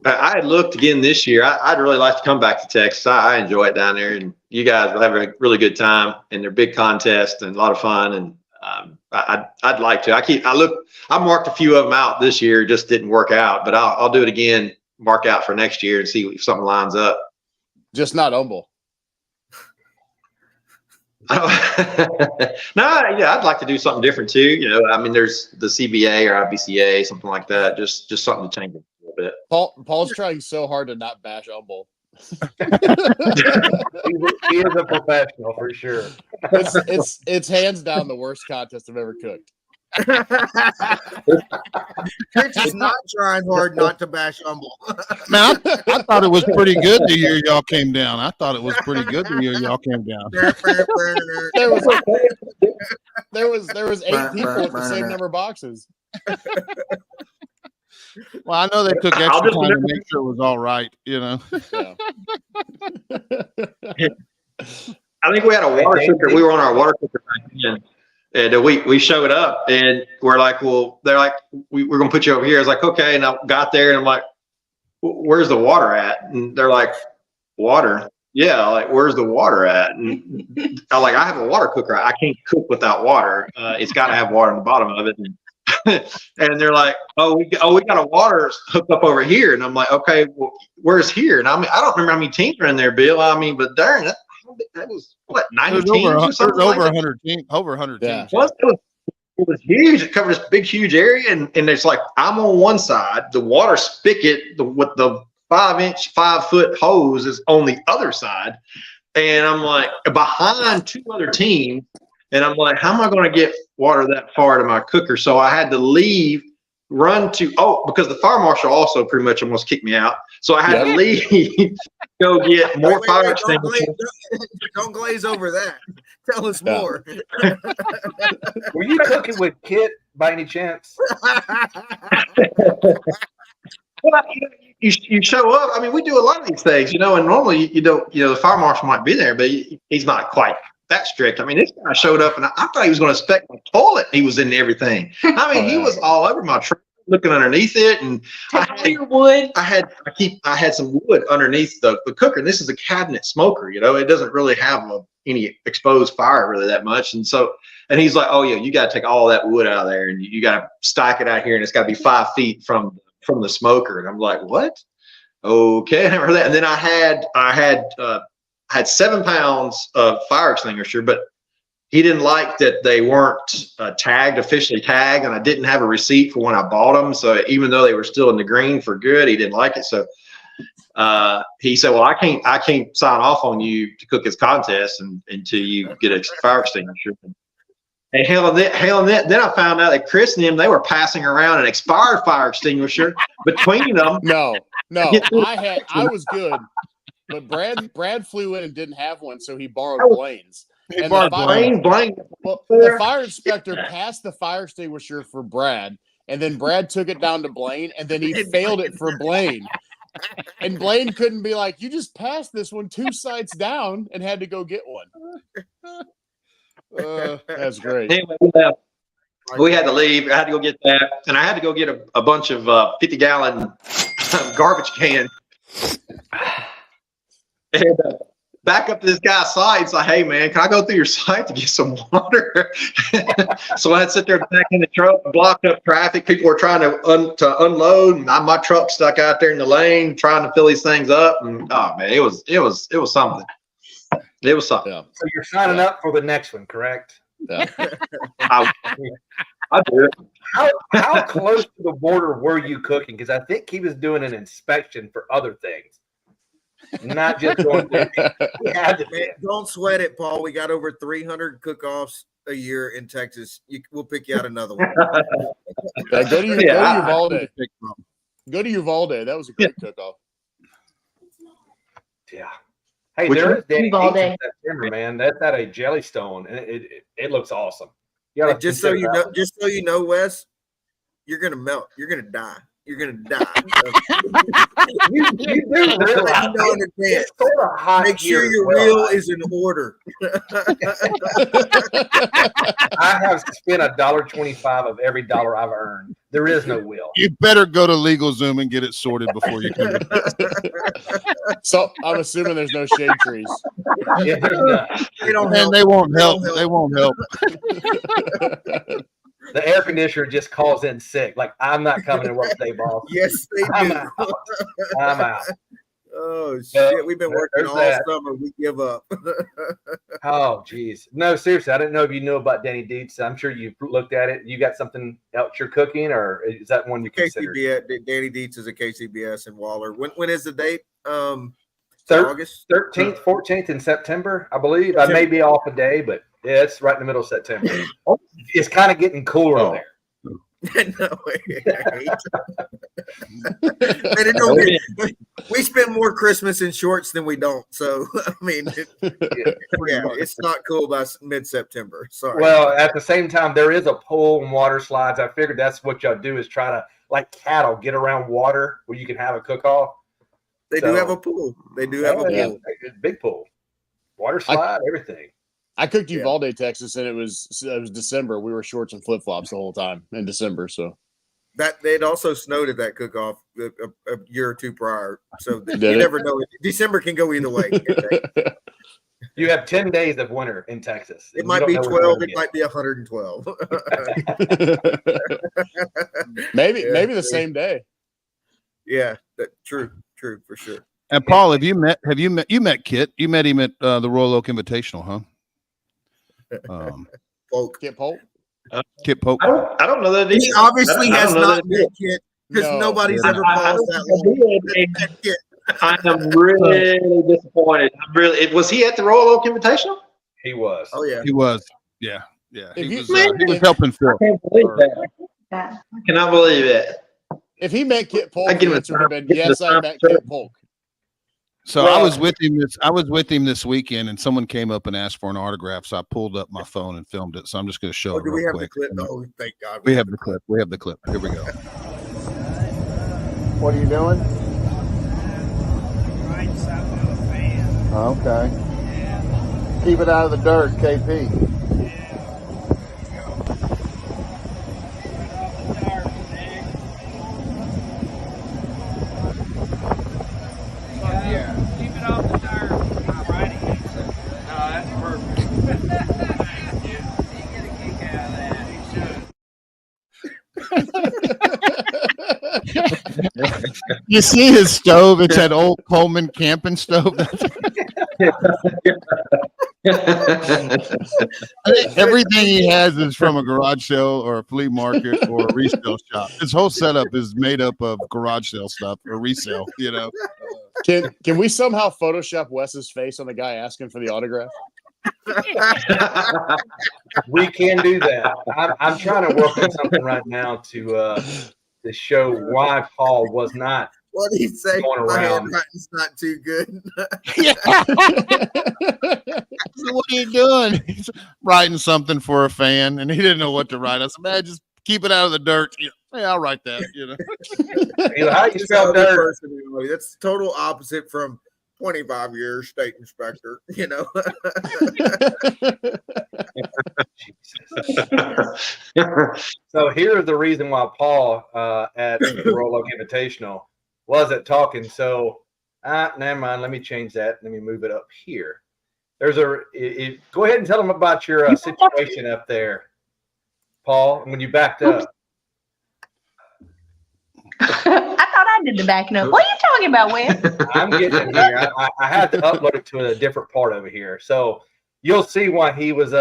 I had looked again this year. I'd really like to come back to Texas. I enjoy it down there, and you guys will have a really good time. And they're big contests and a lot of fun. And I'd like to. I marked a few of them out this year. Just didn't work out, but I'll do it again. Mark out for next year and see if something lines up. Just not humble. No, yeah, I'd like to do something different too. You know, I mean, there's the CBA or IBCA, something like that. Just something to change it a little bit. Paul's trying so hard to not bash humble. He is a professional for sure. It's hands down the worst contest I've ever cooked. Rich is not trying hard not to bash Humble. Man, I thought it was pretty good the year y'all came down. I thought it was pretty good the year y'all came down. There was 8 people with the same number of boxes. Well, I know they took extra time to make sure it was all right, you know. Yeah. I think we had a water cooker. We were on our water cooker back then. And we showed up and we're like, well, they're like, we're going to put you over here. I was like, okay. And I got there and I'm like, where's the water at? And they're like, water. yeah, like where's the water at? And I have a water cooker. I can't cook without water. It's got to have water in the bottom of it. And they're like, we got a water hooked up over here. And I'm like, okay, well, where's here? And I don't remember how many teams are in there, Bill. I mean, but darn, that was what, 90 teams or something? Over 100 teams. Over 100 teams. It was huge. It covered this big, huge area. And it's like, I'm on one side, the water spigot with the 5-foot hose is on the other side. And I'm like, behind 2 other teams. And I'm like, how am I going to get water that far to my cooker? So I had to leave, because the fire marshal also pretty much almost kicked me out. So I had to leave, go get more fire extinguishers. Don't glaze over that. Tell us more. Were you cooking with Kit by any chance? Well, you show up. I mean, we do a lot of these things, and normally you don't, the fire marshal might be there, but he's not quite that strict. I mean, this guy showed up and I thought he was going to inspect my toilet. He was in everything. I mean, he was all over my truck, looking underneath it. And I had some wood underneath the cooker. And this is a cabinet smoker, it doesn't really have any exposed fire really that much. And he's like, oh yeah, you got to take all that wood out of there and you got to stack it out here. And it's got to be 5 feet from the smoker. And I'm like, what? Okay. I never heard that. And then I had 7 pounds of fire extinguisher, but he didn't like that they weren't officially tagged, and I didn't have a receipt for when I bought them. So even though they were still in the green for good, he didn't like it. So he said, well, I can't sign off on you to cook this contest until you get a fire extinguisher. And then I found out that Chris and them, they were passing around an expired fire extinguisher between them. No, I was good. But Brad flew in and didn't have one, so he borrowed Blaine's. Blaine. Well, the fire inspector passed the fire extinguisher for Brad, and then Brad took it down to Blaine, and then he failed it for Blaine. And Blaine couldn't be like, you just passed this one 2 sites down, and had to go get one. That's great. Anyway, we had to leave. I had to go get that, and I had to go get a bunch of 50-gallon garbage cans. And back up to this guy's site. It's like, hey man, can I go through your site to get some water? So I had to sit there back in the truck, blocked up traffic. People were trying to unload, and my truck stuck out there in the lane, trying to fill these things up. And oh man, it was something. It was something. Yeah. So you're signing up for the next one, correct? Yeah. I do it. How close to the border were you cooking? Because I think he was doing an inspection for other things. Not just going there. Don't sweat it, Paul. We got over 300 cook-offs a year in Texas. We'll pick you out another one. Go to Uvalde. Go to Uvalde. That was a great cook-off. Yeah. Hey, there is Danny Deets in September, man. That's at a Jellystone, and it looks awesome. Just so you know, Wes, you're gonna melt. You're gonna die. You're gonna die. You do realize make sure your reel is in order. I have spent $1.25 of every dollar I've earned. There is no wheel. You better go to LegalZoom and get it sorted before you come. So I'm assuming there's no shade trees. Yeah, they don't help. They won't help. They won't help. The air conditioner just calls in sick. Like, I'm not coming to work today, boss. Yes, they do. I'm out. Oh, shit. We've been working all summer. We give up. Oh, geez. No, seriously. I didn't know if you knew about Danny Deets. I'm sure you've looked at it. You got something else you're cooking, or is that one you consider? Danny Deets is a KCBS in Waller. When is the date? August 13th, 14th in September, I believe. I may be off a day, but yeah, it's right in the middle of September. It's kind of getting cooler there. No, we spend more Christmas in shorts than we don't. So I mean, it's not cool by mid-September. Sorry. Well, at the same time, there is a pool and water slides. I figured that's what y'all do, is try to, like cattle, get around water where you can have a cook-off. They do have a pool. They do have a pool. Big pool, water slide, everything. I cooked Uvalde, Texas, and it was December. We were shorts and flip flops the whole time in December. So That it also snowed at that cook-off a year or two prior, so you never know. December can go either way. You have 10 days of winter in Texas. It might be 12. It might be 112. maybe the same day. Yeah, true for sure. And Paul, you met Kit? You met him at the Royal Oak Invitational, huh? Kit Polk. Kit Polk. I don't know that he obviously has not met Kit because nobody's ever paused that long. I am really disappointed. Was he at the Royal Oak Invitational? He was. Oh yeah, he was. Yeah. He was helping Phil. I can't believe that. I cannot believe it. If he met Kit Polk, the answer would have been yes. I met Kit Polk. So I was with him this weekend, and someone came up and asked for an autograph. So I pulled up my phone and filmed it. So I'm just going to show it real quick. Do we have the clip? Oh, thank God. We have the clip. We have the clip. Here we go. What are you doing? Writing something to a fan. Okay. Yeah. Keep it out of the dirt, KP. You see his stove? It's that old Coleman camping stove. I think everything he has is from a garage sale or a flea market or a resale shop. His whole setup is made up of garage sale stuff or resale. Can we somehow Photoshop Wes's face on the guy asking for the autograph? We can do that. I'm trying to work on something right now to show why Paul was not. What did he say? My handwriting's not too good. So what are you doing? He's writing something for a fan, and he didn't know what to write. I said, "Man, just keep it out of the dirt." Yeah, I'll write that. How you spell dirt? That's total opposite from 25 years state inspector. So here's the reason why Paul at the Royal Oak Invitational wasn't talking. So never mind. Let me change that. Let me move it up here. There's go ahead and tell them about your situation up there, Paul, when you backed up. I thought I did the backing up. What are you talking about, Wes? I'm getting it here. I had to upload it to a different part over here. So you'll see why he was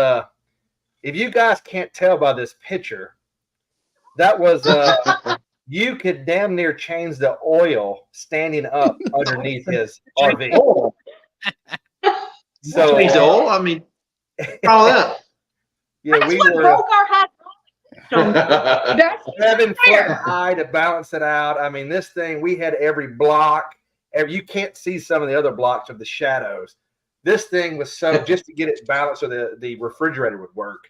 if you guys can't tell by this picture, that was you could damn near change the oil standing up underneath his RV. So oil? I mean, all that. Yeah, That's what broke our high. That's 7 foot high to balance it out. I mean, this thing, we had every block. You can't see some of the other blocks of the shadows. This thing was so just to get it balanced so the refrigerator would work.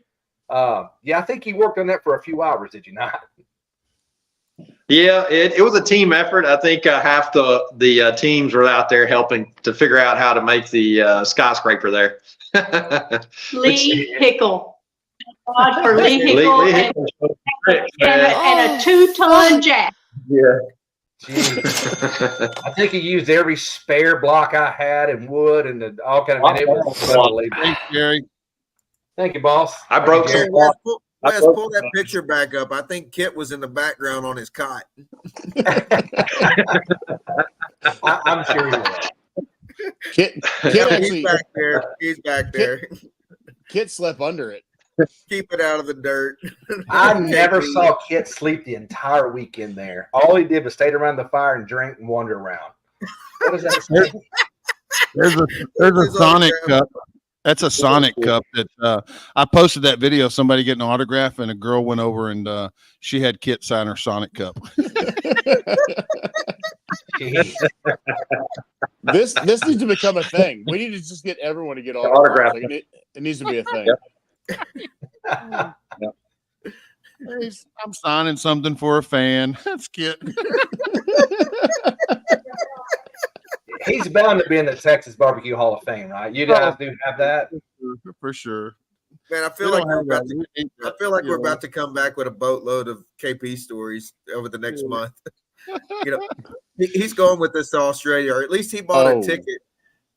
I think you worked on that for a few hours, did you not? Yeah, it was a team effort. I think half the teams were out there helping to figure out how to make the skyscraper there. Lee Hickle. God for Lee Hickle and a 2-ton jack. Yeah. I think he used every spare block I had and wood and all kind of. It was unbelievable. Thanks, Gary. Thank you, boss. I broke some. Wes, pull that picture back up. I think Kit was in the background on his cot. I'm sure he was. Kit actually, he's back there. He's back there. Kit slept under it. Keep it out of the dirt. I never saw Kit sleep the entire weekend there. All he did was stay around the fire and drink and wander around. What does that say? There's a Sonic cup. That's a Sonic cup that I posted that video of somebody getting an autograph, and a girl went over and she had Kit sign her Sonic cup. This needs to become a thing. We need to just get everyone to get autograph. Like it needs to be a thing. I'm signing something for a fan. That's Kit. He's bound to be in the Texas Barbecue Hall of Fame, right? You guys do have that for sure. Man, I feel like we're about to come back with a boatload of KP stories over the next month. He's going with us to Australia, or at least he bought a ticket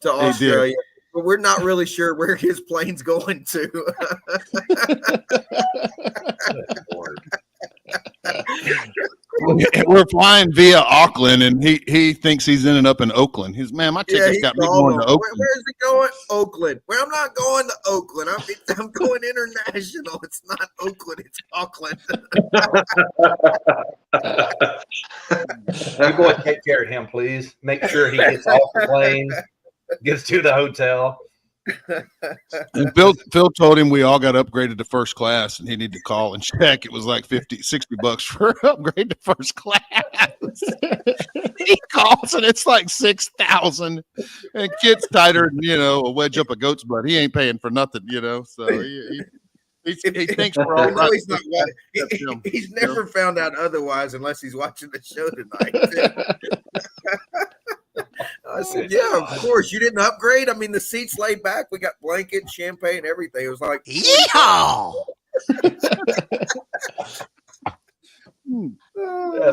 to Australia. But we're not really sure where his plane's going to. We're flying via Auckland, and he thinks he's ending up in Oakland. He's my ticket's got me going to Oakland. Where's it going? Oakland. Well, I'm not going to Oakland. I'm going international. It's not Oakland. It's Auckland. You boys take care of him, please. Make sure he gets off the plane, gets to the hotel. And Phil told him we all got upgraded to first class, and he needed to call and check. It was like $50-$60 for upgrade to first class. He calls and it's like $6,000, and Kit's tighter than a wedge up a goat's butt. He ain't paying for nothing, So he thinks we're all right. He's not. He's never found out otherwise unless he's watching the show tonight. I said, yeah, of course. You didn't upgrade? I mean, the seats laid back. We got blankets, champagne, everything. It was like, yeehaw! That's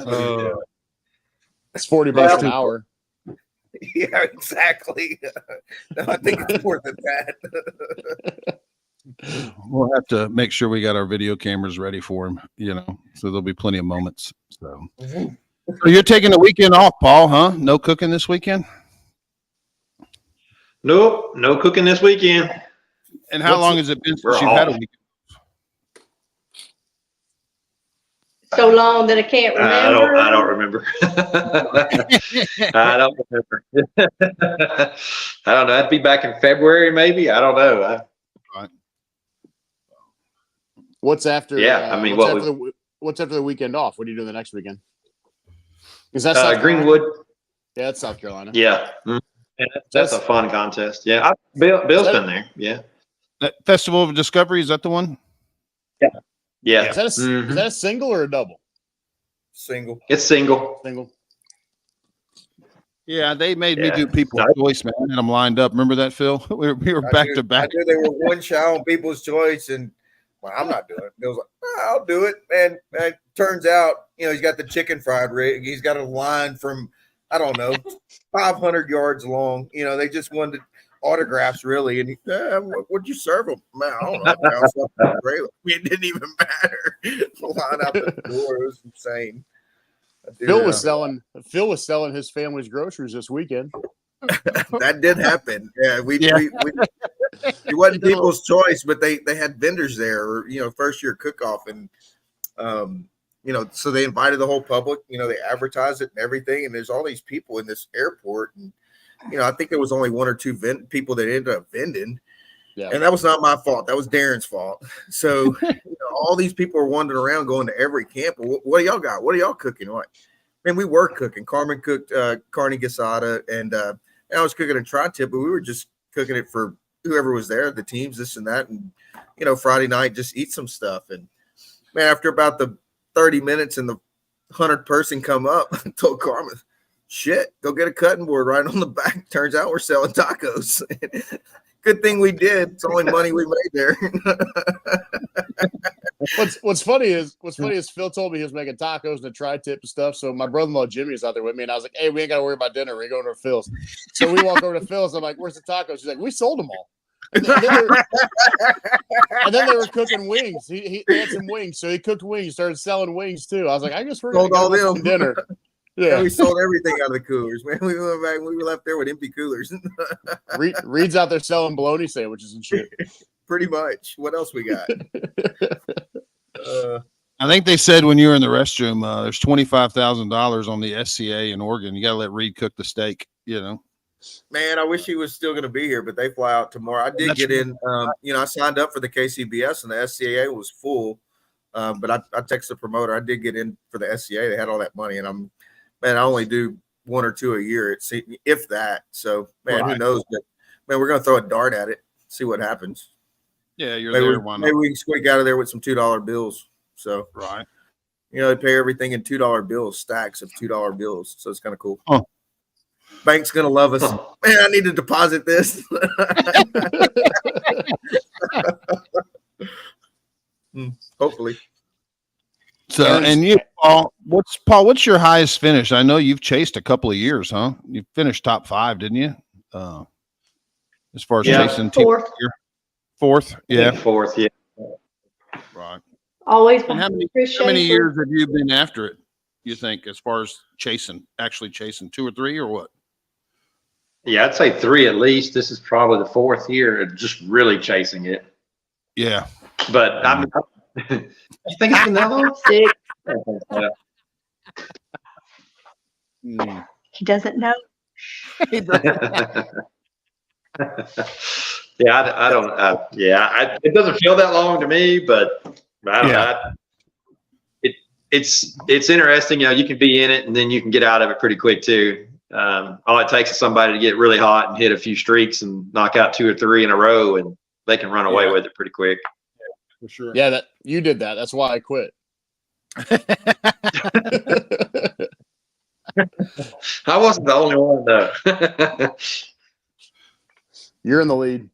what he's doing. It's $40 an hour. Yeah, exactly. No, I think it's more than that. We'll have to make sure we got our video cameras ready for him, so there'll be plenty of moments. So you're taking the weekend off, Paul, huh? No cooking this weekend? Nope, no cooking this weekend. And how long has it been since you've had a weekend? So long that I can't remember. I don't remember. I don't remember. I don't know. I'd be back in February, maybe. I don't know. What's after? Yeah, I mean, what's after the weekend off? What are you doing the next weekend? Is that South Greenwood? Carolina? Yeah, that's South Carolina. Yeah, that's a fun contest. Yeah, Bill's been there. Yeah, that Festival of Discovery, is that the one? Yeah. Is that a single or a double? Single. It's single. Single. Yeah, they made me do People's Choice, man, and I'm lined up. Remember that, Phil? We were back to back. I knew they were one shot on People's Choice, and I'm not doing it. It was like, I'll do it. And turns out, he's got the chicken fried rig. He's got a line from, I don't know, 500 yards long. They just wanted autographs, really. And what'd you serve them? Man, I don't know. It didn't even matter. The line out the door, it was insane. Phil was selling his family's groceries this weekend. That did happen. Yeah, it wasn't People's Choice, but they had vendors there, or first year cook-off, and so they invited the whole public. They advertised it and everything, and there's all these people in this airport, and I think there was only one or two people that ended up vending. Yeah. And that was not my fault. That was Darren's fault. So all these people are wandering around going to every camp. What do y'all got? What are y'all cooking? Like, man, we were cooking. Carmen cooked carne asada, and I was cooking a tri-tip, but we were just cooking it for whoever was there, the teams, this and that. And, Friday night, just eat some stuff. And, man, after about the 30 minutes and the 100th person come up, I told Carmen, shit, go get a cutting board right on the back. Turns out we're selling tacos. Good thing we did. It's the only money we made there. What's funny is Phil told me he was making tacos and a tri-tip and stuff. So my brother-in-law Jimmy was out there with me, and I was like, "Hey, we ain't got to worry about dinner. We're going to Phil's." So we walk over to Phil's. I'm like, "Where's the tacos?" He's like, "We sold them all." And then they were cooking wings. He had some wings, so he cooked wings. Started selling wings too. I was like, "I guess we're going to go to dinner." Yeah, we sold everything out of the coolers, man. We went back. We were left there with empty coolers. Reed's out there selling bologna sandwiches and shit. Pretty much. What else we got? I think they said when you were in the restroom, there's $25,000 on the SCA in Oregon. You got to let Reed cook the steak. Man, I wish he was still going to be here, but they fly out tomorrow. I did get in. I signed up for the KCBS, and the SCA was full. But I texted the promoter. I did get in for the SCA. They had all that money, and I only do one or two a year, if that. So, man, Who knows? But, man, we're going to throw a dart at it, see what happens. Yeah, you're maybe there. Maybe we can squeak out of there with some $2 bills. So, right. They pay everything in $2 bills, stacks of $2 bills. So it's kind of cool. Oh. Bank's going to love us. Man, I need to deposit this. Hopefully. So, and you, Paul, what's your highest finish? I know you've chased a couple of years, huh? You finished top 5, didn't you? As far as chasing fourth. Fourth, yeah. Fourth, yeah. Right. Always. And how many years have you been after it, you think, as far as actually chasing 2 or 3 or what? Yeah, I'd say 3 at least. This is probably the 4th year of just really chasing it. Yeah. But I'm you think it's been that long? 6. Mm. He doesn't know. Yeah, I don't. It doesn't feel that long to me, but I don't know. It's interesting. You know, you can be in it and then you can get out of it pretty quick too. All it takes is somebody to get really hot and hit a few streaks and knock out 2 or 3 in a row, and they can run away with it pretty quick. For sure. Yeah, that you did that. That's why I quit. I wasn't the only one though. You're in the lead.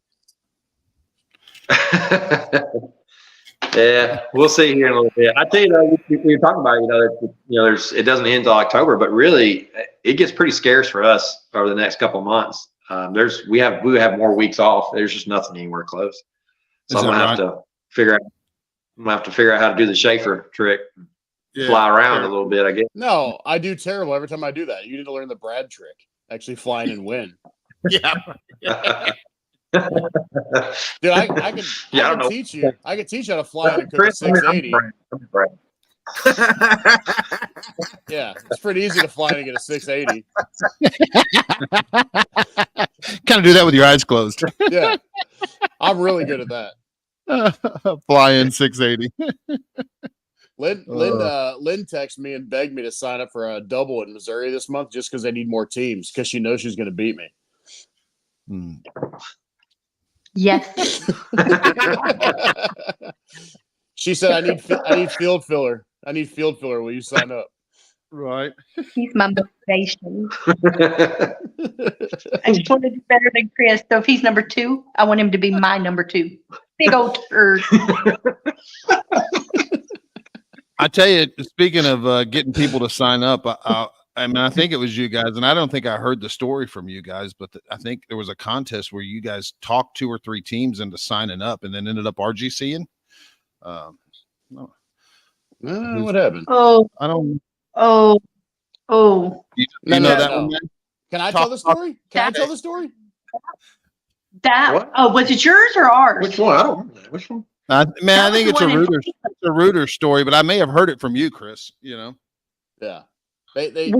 Yeah, we'll see here in a little bit. I tell you though, we were talking about it doesn't end until October, but really it gets pretty scarce for us over the next couple of months. We have more weeks off. There's just nothing anywhere close. So I'm gonna have to figure out how to do the Schaefer trick. Yeah, fly around a little bit, I guess. No, I do terrible every time I do that. You need to learn the Brad trick. Actually flying and win. Yeah. Dude, I can teach you. I can teach you how to fly and cook a 680. Yeah, it's pretty easy to fly and get a 680. Kind of do that with your eyes closed. Yeah, I'm really good at that. Fly in 680. Lynn texted me and begged me to sign up for a double in Missouri this month just because they need more teams because she knows she's going to beat me. Yes. She said, "I need field filler. I need field filler. Will you sign up?" Right. He's my motivation. I just want to do better than Chris. So if he's number 2, I want him to be my number 2. Big old turd. I tell you, speaking of getting people to sign up, I mean, I think it was you guys, and I don't think I heard the story from you guys, but I think there was a contest where you guys talked 2 or 3 teams into signing up and then ended up RGCing. What happened? Oh, I don't. Oh. You know that one? Can I tell the story? Can I tell the story? Was it yours or ours? Which one? I don't remember that. Which one? I think it's a Reuters story, but I may have heard it from you, Chris. You know. Yeah. They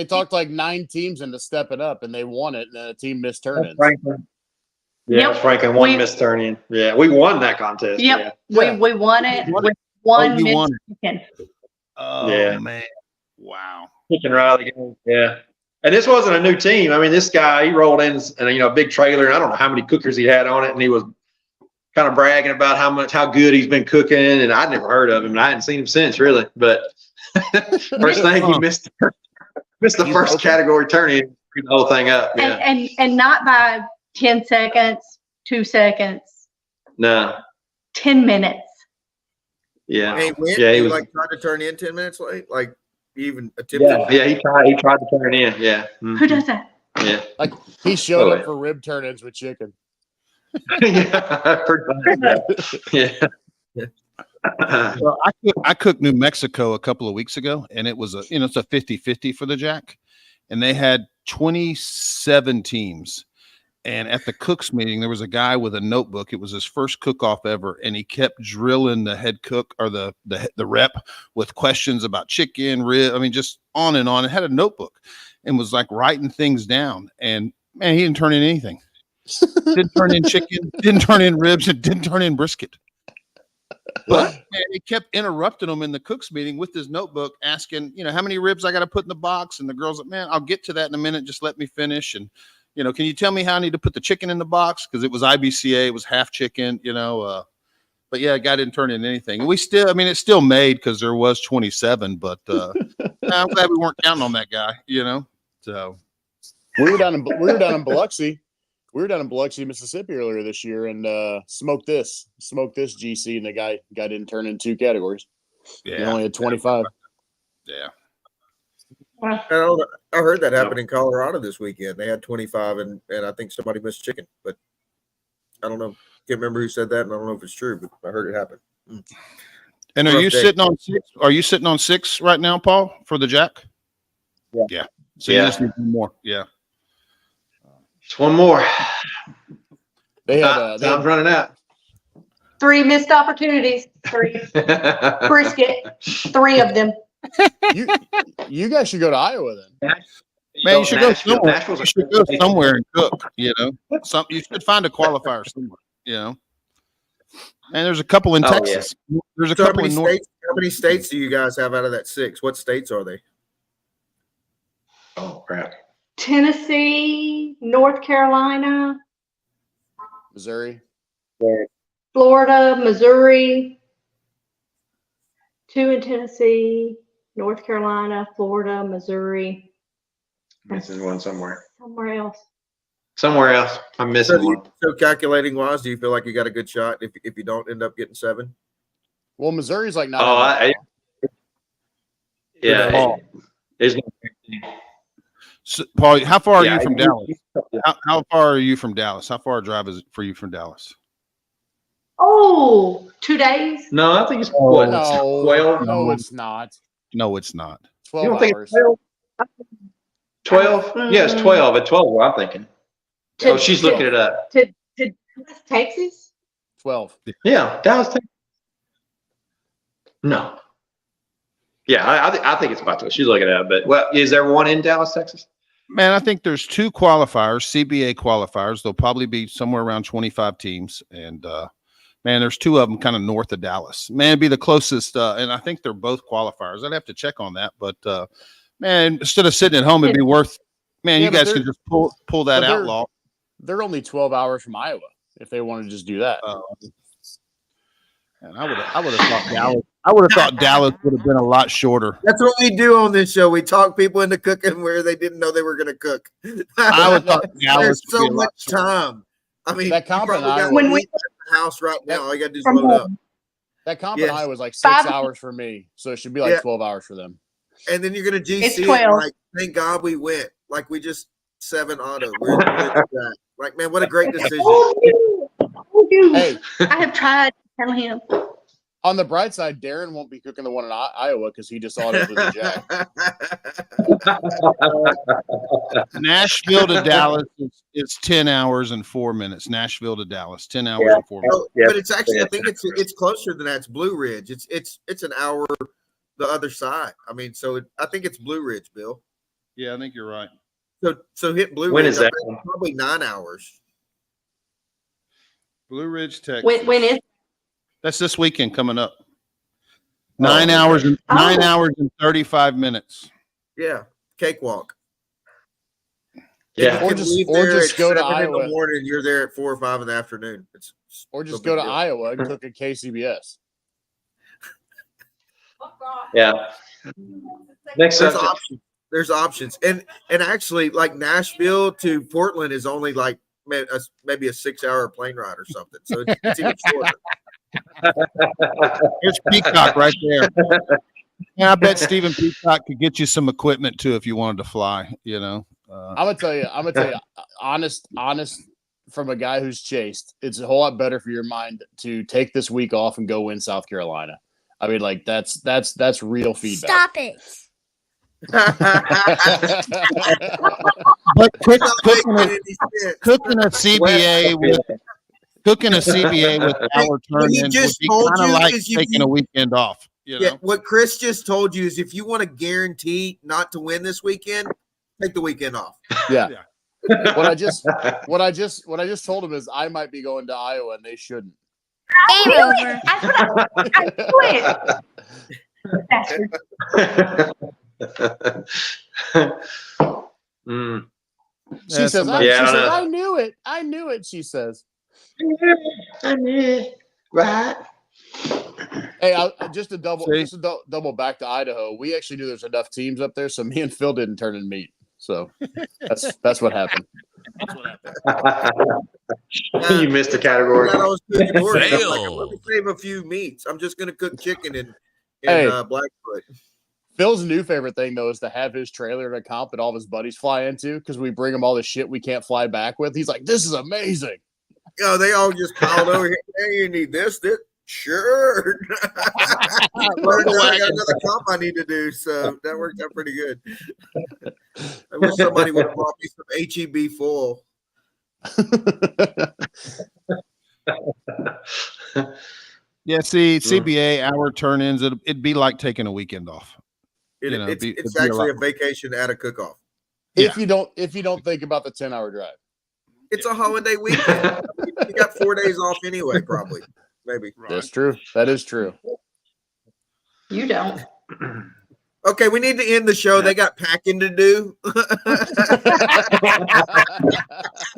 talked like 9 teams into stepping up, and they won it, and then a team missed turn-ins. Franklin won missed turn-in. Yeah, we won that contest. Yep, yeah. We won it. We won mid-chicken. Oh, yeah. Man. Wow. Chicken Riley game. Yeah. And this wasn't a new team. I mean, this guy, he rolled in and a big trailer, and I don't know how many cookers he had on it, and he was kind of bragging about how good he's been cooking, and I'd never heard of him, and I hadn't seen him since, really. But first thing, he missed the first category turn-in, the whole thing up. Yeah. And not by 10 seconds, 2 seconds. No. 10 minutes. Yeah. Hey, he was like trying to turn in 10 minutes late, like even attempted. Yeah, he tried to turn in. Yeah. Mm-hmm. Who does that? Yeah. Like he showed up for rib turn-ins with chicken. Yeah. Yeah. Well, I cooked New Mexico a couple of weeks ago, and it was it's a 50-50 for the Jack, and they had 27 teams. And at the cooks meeting, there was a guy with a notebook. It was his first cook-off ever, and he kept drilling the head cook or the rep with questions about chicken, rib. I mean, just on and on. It had a notebook and was like writing things down. And man, he didn't turn in anything. Didn't turn in chicken. Didn't turn in ribs. And didn't turn in brisket. But man, he kept interrupting them in the cooks meeting with his notebook, asking, how many ribs I got to put in the box. And the girl's like, man, I'll get to that in a minute. Just let me finish. And can you tell me how I need to put the chicken in the box? Because it was IBCA, it was half chicken, but yeah, the guy didn't turn in anything. And we still, it's still made because there was 27, but I'm glad we weren't counting on that guy, So we were down in Biloxi. We were down in Biloxi, Mississippi earlier this year and smoked this GC, and the guy didn't turn in 2 categories. Yeah. He only had 25. Yeah. I heard that happened in Colorado this weekend. They had 25, and I think somebody missed chicken, but I don't know. Can't remember who said that, and I don't know if it's true, but I heard it happen. And are you sitting on 6? Are you sitting on 6 right now, Paul, for the jack? Yeah. So you just need one more. Yeah. Just one more. They had time's running out. 3 missed opportunities. 3 brisket. 3 of them. You guys should go to Iowa then. Man, you should go somewhere. You should go somewhere and cook. You know, you should find a qualifier somewhere. You know, and there's a couple in Texas. Yeah. There's a couple in North. How many states do you guys have out of that 6? What states are they? Oh crap! Tennessee, North Carolina, Missouri, Florida, Missouri. 2 in Tennessee, North Carolina, Florida, Missouri. Missing one somewhere. Somewhere else. I'm missing one. So calculating wise, do you feel like you got a good shot if you don't end up getting 7? Well, Missouri's like not. There's no. So, Paul, how far are you from Dallas? How far are you from Dallas? How far a drive is it for you from Dallas? Oh, 2 days? No, I think it's 12. No, it's not. No, it's not. 12 hours. 12? Yeah, it's 12. At 12, I'm thinking. She's looking it up. To Texas? 12. Yeah, Dallas, Texas. No. Yeah, I think it's about 12. She's looking it up. But, is there one in Dallas, Texas? Man, I think there's 2 qualifiers, CBA qualifiers. There'll probably be somewhere around 25 teams. And, man, there's 2 of them kind of north of Dallas. Man, it'd be the closest. And I think they're both qualifiers. I'd have to check on that. But, man, instead of sitting at home, it'd be worth, man, you guys could just pull that outlaw. They're only 12 hours from Iowa if they want to just do that. And I would have thought Dallas. I would have thought Dallas would have been a lot shorter. That's what we do on this show. We talk people into cooking where they didn't know they were going to cook. I would thought Dallas. There's so much time. I mean, that comp in Iowa, when we at the house right now, all you got to do is load up. That comp in Iowa was like 6 hours for me, so it should be like 12 hours for them. And then you're going to GC it like, thank God we went. Like we just 7 auto. Like, man, what a great decision. Hey, I have tried to tell him. On the bright side, Darren won't be cooking the one in Iowa because he just autoed with the jack. Nashville to Dallas is 10 hours and 4 minutes. Nashville to Dallas, 10 hours and 4 minutes. But it's actually, I think it's closer than that. It's Blue Ridge. It's an hour the other side. I mean, I think it's Blue Ridge, Bill. Yeah, I think you're right. So hit Blue Ridge. When is that? Probably 9 hours. Blue Ridge, Texas. When is? That's this weekend coming up. 9 hours and 35 minutes. Yeah, cakewalk. Yeah, or just go to Iowa in the morning. You're there at 4 or 5 in the afternoon. Or just go to Iowa and cook at KCBS. Yeah. Next subject. There's options, and actually, like Nashville to Portland is only like maybe a 6-hour plane ride or something. So it's even shorter. Here's Peacock right there. Yeah, I bet Stephen Peacock could get you some equipment too if you wanted to fly. You know, I'm gonna tell you, honest, from a guy who's chased, it's a whole lot better for your mind to take this week off and go win South Carolina. I mean, like that's real feedback. Stop it. But cooking a CBA with our turn in would be kind of like taking a weekend off. You know? What Chris just told you is if you want to guarantee not to win this weekend, take the weekend off. Yeah. What I just told him is I might be going to Iowa and they shouldn't. Game over. I She says, I knew it. She says, I knew it. Right. Hey, just to double back to Idaho. We actually knew there's enough teams up there, so me and Phil didn't turn in meat. So that's what happened. That's what happened. You missed a category. I'm like, I'm gonna save a few meats. I'm just gonna cook chicken and Blackfoot. Phil's new favorite thing though is to have his trailer at a comp that all of his buddies fly into because we bring him all the shit we can't fly back with. He's like, "This is amazing." Yo, they all just piled over here. Hey, you need this. Sure. I got another comp I need to do, so that worked out pretty good. I wish somebody would have brought me some HEB full. Yeah, see, CBA, our turn-ins, it'd be like taking a weekend off. It's actually a vacation at a cook-off. If you don't think about the 10-hour drive. It's a holiday weekend. You got 4 days off anyway, probably. Maybe. That's true. That is true. You don't. Okay, we need to end the show. They got packing to do. I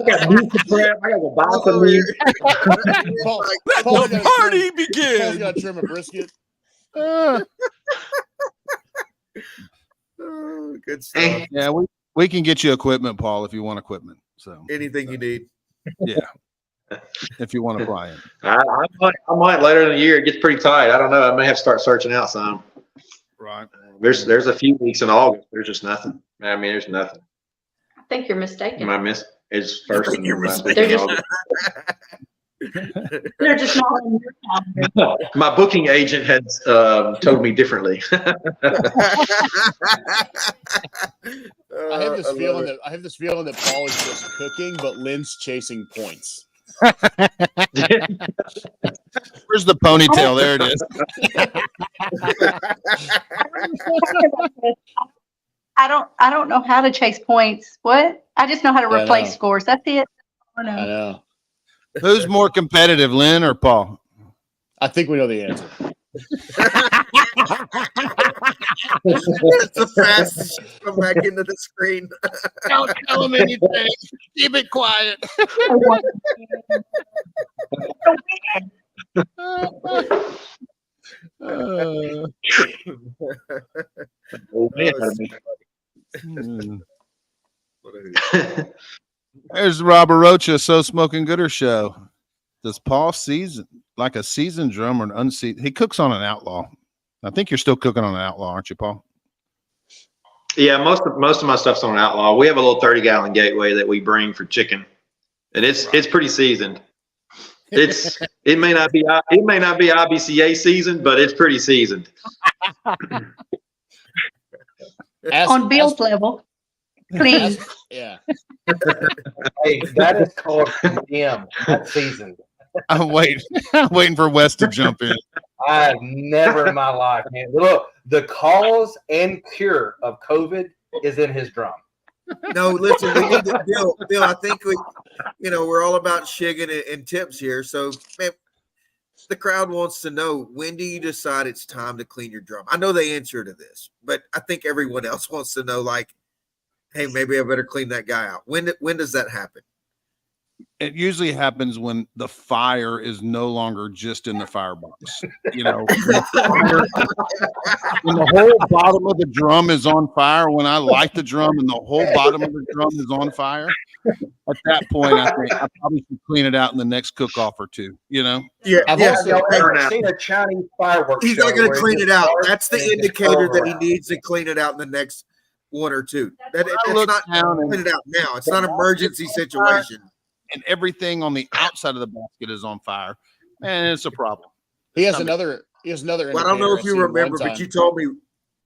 got meat to prep. I got to buy some meat. Let the party begin. Paul's got to trim a brisket. Good stuff. Yeah, we can get you equipment, Paul, if you want equipment. So anything you need. Yeah. If you want to fly in. I might later in the year. It gets pretty tight. I don't know. I may have to start searching out some. Right. There's a few weeks in August. There's just nothing. I mean, there's nothing. I think you're mistaken. Am I miss? It's first and last week They're in just, August. they're just not on your calendar. My booking agent has told me differently. I have this feeling that Paul is just cooking, but Lynn's chasing points. Where's the ponytail? There it is. I don't know how to chase points. What? I just know how to replace scores. That's it. I know. Who's more competitive, Lynn or Paul? I think we know the answer. It's the fastest you come back into the screen. Don't tell him anything. Keep it quiet. There's Robert Rocha, So Smoking Gooder Show. Does Paul season like a seasoned drummer and unseasoned? He cooks on an Outlaw. I think you're still cooking on an Outlaw, aren't you, Paul? Yeah, most of my stuff's on Outlaw. We have a little 30-gallon gateway that we bring for chicken, and it's pretty seasoned. It may not be IBCA seasoned, but it's pretty seasoned. On Bill's level. Clean. Yeah. Hey, that is called condemned. That's seasoned. I'm waiting for Wes to jump in. I've never in my life, man. Look, the cause and cure of COVID is in his drum. No, listen, we need to, Bill. I think we're all about Shiggin and tips here. So, man, the crowd wants to know, when do you decide it's time to clean your drum? I know the answer to this, but I think everyone else wants to know, like, hey, maybe I better clean that guy out. When does that happen? It usually happens when the fire is no longer just in the firebox. When the whole bottom of the drum is on fire, when I light the drum and the whole bottom of the drum is on fire, at that point, I think I probably should clean it out in the next cook-off or two, Yeah. I've also seen a Chinese fireworks. He's not going to clean it out. That's the indicator that he needs to clean it out in the next one or two. It's not clean it out now. It's not an emergency situation. And everything on the outside of the basket is on fire, and it's a problem. He has another. Well, I don't know if you remember, but you told me.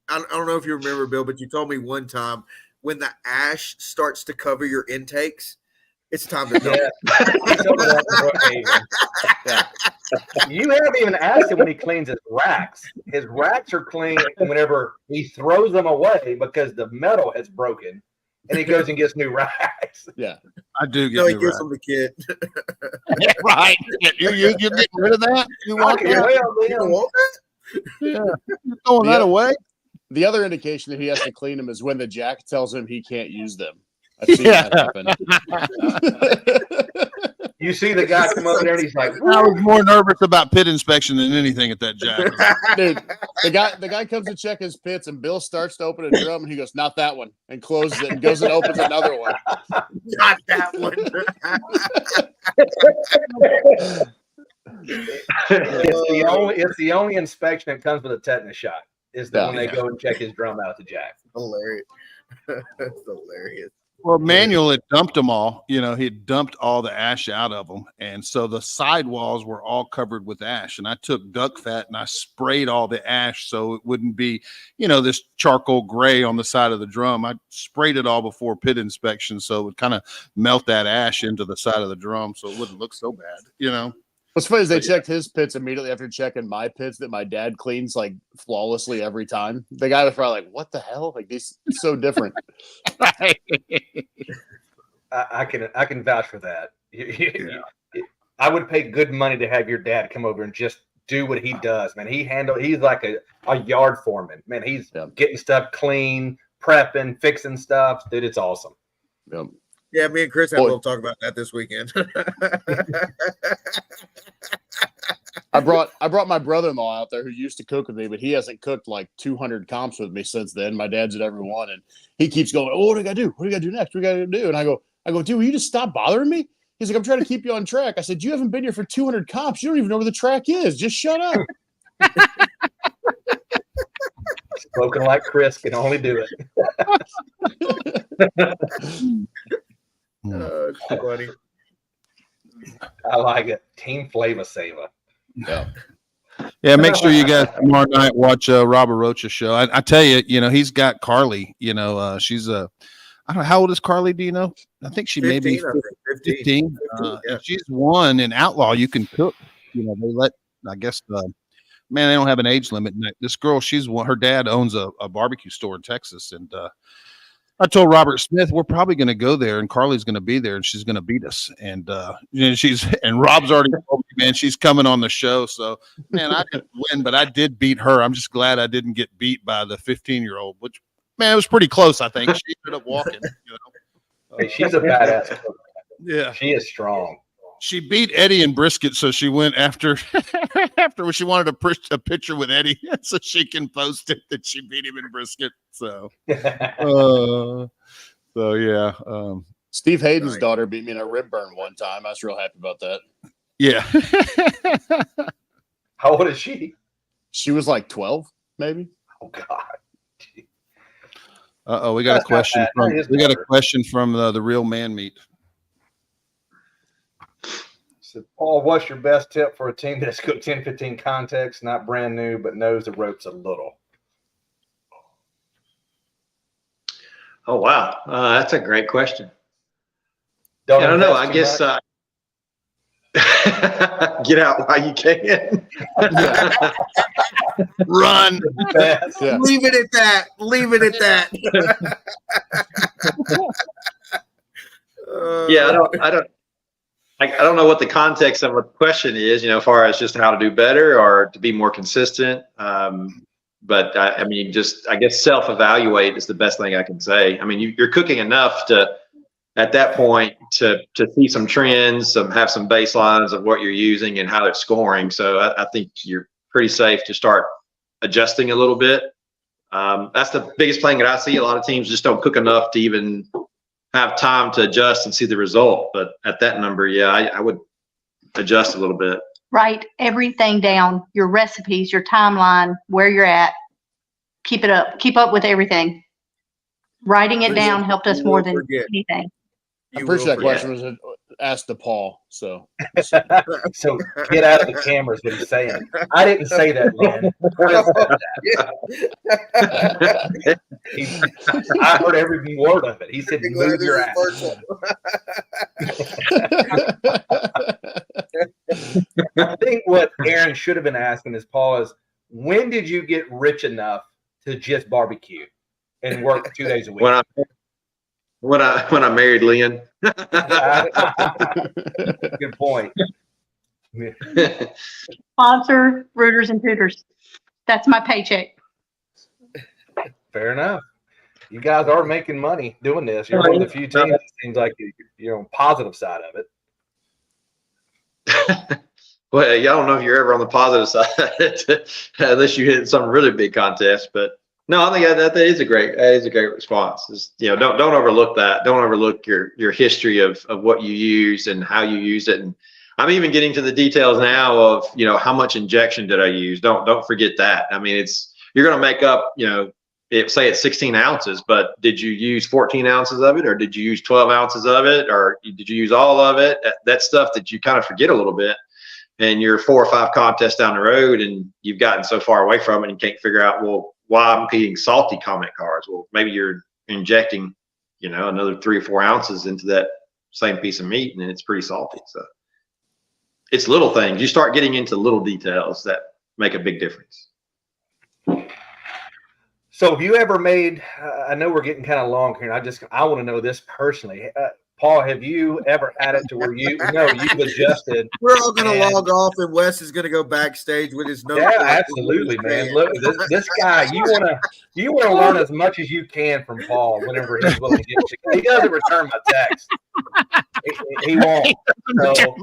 I don't know if you remember, Bill, but you told me one time when the ash starts to cover your intakes, it's time to go. Yeah. You haven't even asked him when he cleans his racks. His racks are clean whenever he throws them away because the metal has broken. And he goes and gets new racks. Yeah, I do get. No, he gives them the kid. Yeah, right? You getting rid of that? You want that? You don't want that? Yeah, you're throwing that away. The other indication that he has to clean them is when the jack tells him he can't use them. I've seen that happen. You see the guy come over there and he's like, I was more nervous about pit inspection than anything at that jack. Dude, the guy comes to check his pits, and Bill starts to open a drum, and he goes, "Not that one," and closes it, and goes and opens another one. Not that one. It's the only inspection that comes with a tetanus shot. Is that when they go and check his drum out at the jack? Hilarious. That's hilarious. Well, Manuel had dumped them all. You know, he had dumped all the ash out of them. And so the sidewalls were all covered with ash. And I took duck fat and I sprayed all the ash so it wouldn't be, you know, this charcoal gray on the side of the drum. I sprayed it all before pit inspection so it would kind of melt that ash into the side of the drum so it wouldn't look so bad, you know. What's funny is they checked his pits immediately after checking my pits that my dad cleans like flawlessly every time. The guy was probably like, "What the hell? Like these so different." I can vouch for that. I would pay good money to have your dad come over and just do what he does, man. He's like a yard foreman, man. He's getting stuff clean, prepping, fixing stuff. Dude, it's awesome. Yep. Yeah, me and Chris have a little talk about that this weekend. I brought my brother-in-law out there who used to cook with me, but he hasn't cooked like 200 comps with me since then. My dad's at every one, and he keeps going, "Oh, what do I gotta do? What do you gotta do next? What do you gotta do?" And I go, "Dude, will you just stop bothering me?" He's like, "I'm trying to keep you on track." I said, "You haven't been here for 200 comps. You don't even know where the track is. Just shut up." Spoken like Chris can only do it. It's funny. I like it. Team Flava Sava. Yeah, make sure you guys tomorrow night watch Robert Rocha's show. I tell you, you know, he's got Carly. You know, she's I don't know, how old is Carly? Do you know? I think she 15, may be 15. If she's won in Outlaw, you can cook. You know, they let, I guess, man, they don't have an age limit. This girl, she's one. Her dad owns a barbecue store in Texas, and I told Robert Smith we're probably going to go there, and Carly's going to be there, and she's going to beat us. And you know, and Rob's already told me, man, she's coming on the show. So, man, I didn't win, but I did beat her. I'm just glad I didn't get beat by the 15-year-old, which, man, it was pretty close. I think she ended up walking. You know, hey, she's a badass. Yeah, she is strong. She beat Eddie in Brisket, so she went after she wanted a picture with Eddie, so she can post it that she beat him in Brisket. So, yeah. Steve Hayden's daughter beat me in a rib burn one time. I was real happy about that. Yeah. How old is she? She was like 12, maybe. Oh God. We got a question from the Real Man Meat. So, Paul, what's your best tip for a team that's cooked 10-15 context, not brand new, but knows the ropes a little? Oh, wow. That's a great question. I don't know. I guess get out while you can. Run. Yeah. Leave it at that. Leave it at that. I don't know what the context of the question is, you know, as far as just how to do better or to be more consistent. But I mean, I guess self-evaluate is the best thing I can say. I mean, you're cooking enough at that point to see some trends, have some baselines of what you're using and how they're scoring. So I think you're pretty safe to start adjusting a little bit. That's the biggest thing that I see. A lot of teams just don't cook enough to even have time to adjust and see the result. But at that number, yeah, I would adjust a little bit. Write everything down, your recipes, your timeline, where you're at. Keep it up. Keep up with everything. Writing it down helped us more than anything. I'm pretty sure that question was asked to Paul. So get out of the cameras what he's saying. I didn't say that, man. I heard every word of it. He said, "Move your ass." I think what Aaron should have been asking is, Paul, is when did you get rich enough to just barbecue and work 2 days a week? When I married Lynn. Good point. Sponsor Rooters and Tooters. That's my paycheck. Fair enough. You guys are making money doing this. You're one of the few teams that seems like positive side of it. Well, y'all don't know if you're ever on the positive side unless you hit some really big contest. But no, I think that is a great response. Is, don't overlook that. Don't overlook your history of what you use and how you use it. And I'm even getting to the details now of how much injection did I use. Don't forget that. I mean, you're going to make up say it's 16 ounces, but did you use 14 ounces of it, or did you use 12 ounces of it, or did you use all of it? That's stuff that you kind of forget a little bit. And you're 4 or 5 contests down the road and you've gotten so far away from it and you can't figure out, well, why I'm eating salty comment cards. Well, maybe you're injecting, another 3 or 4 ounces into that same piece of meat and it's pretty salty. So it's little things. You start getting into little details that make a big difference. So have you ever made, I know we're getting kind of long here, and I want to know this personally. Paul, have you ever had it to where you've adjusted? We're all going to log off, and Wes is going to go backstage with his notes. Yeah, absolutely, man. Look, this guy, you want to learn as much as you can from Paul whenever he's willing to get you. He doesn't return my text. He won't. So,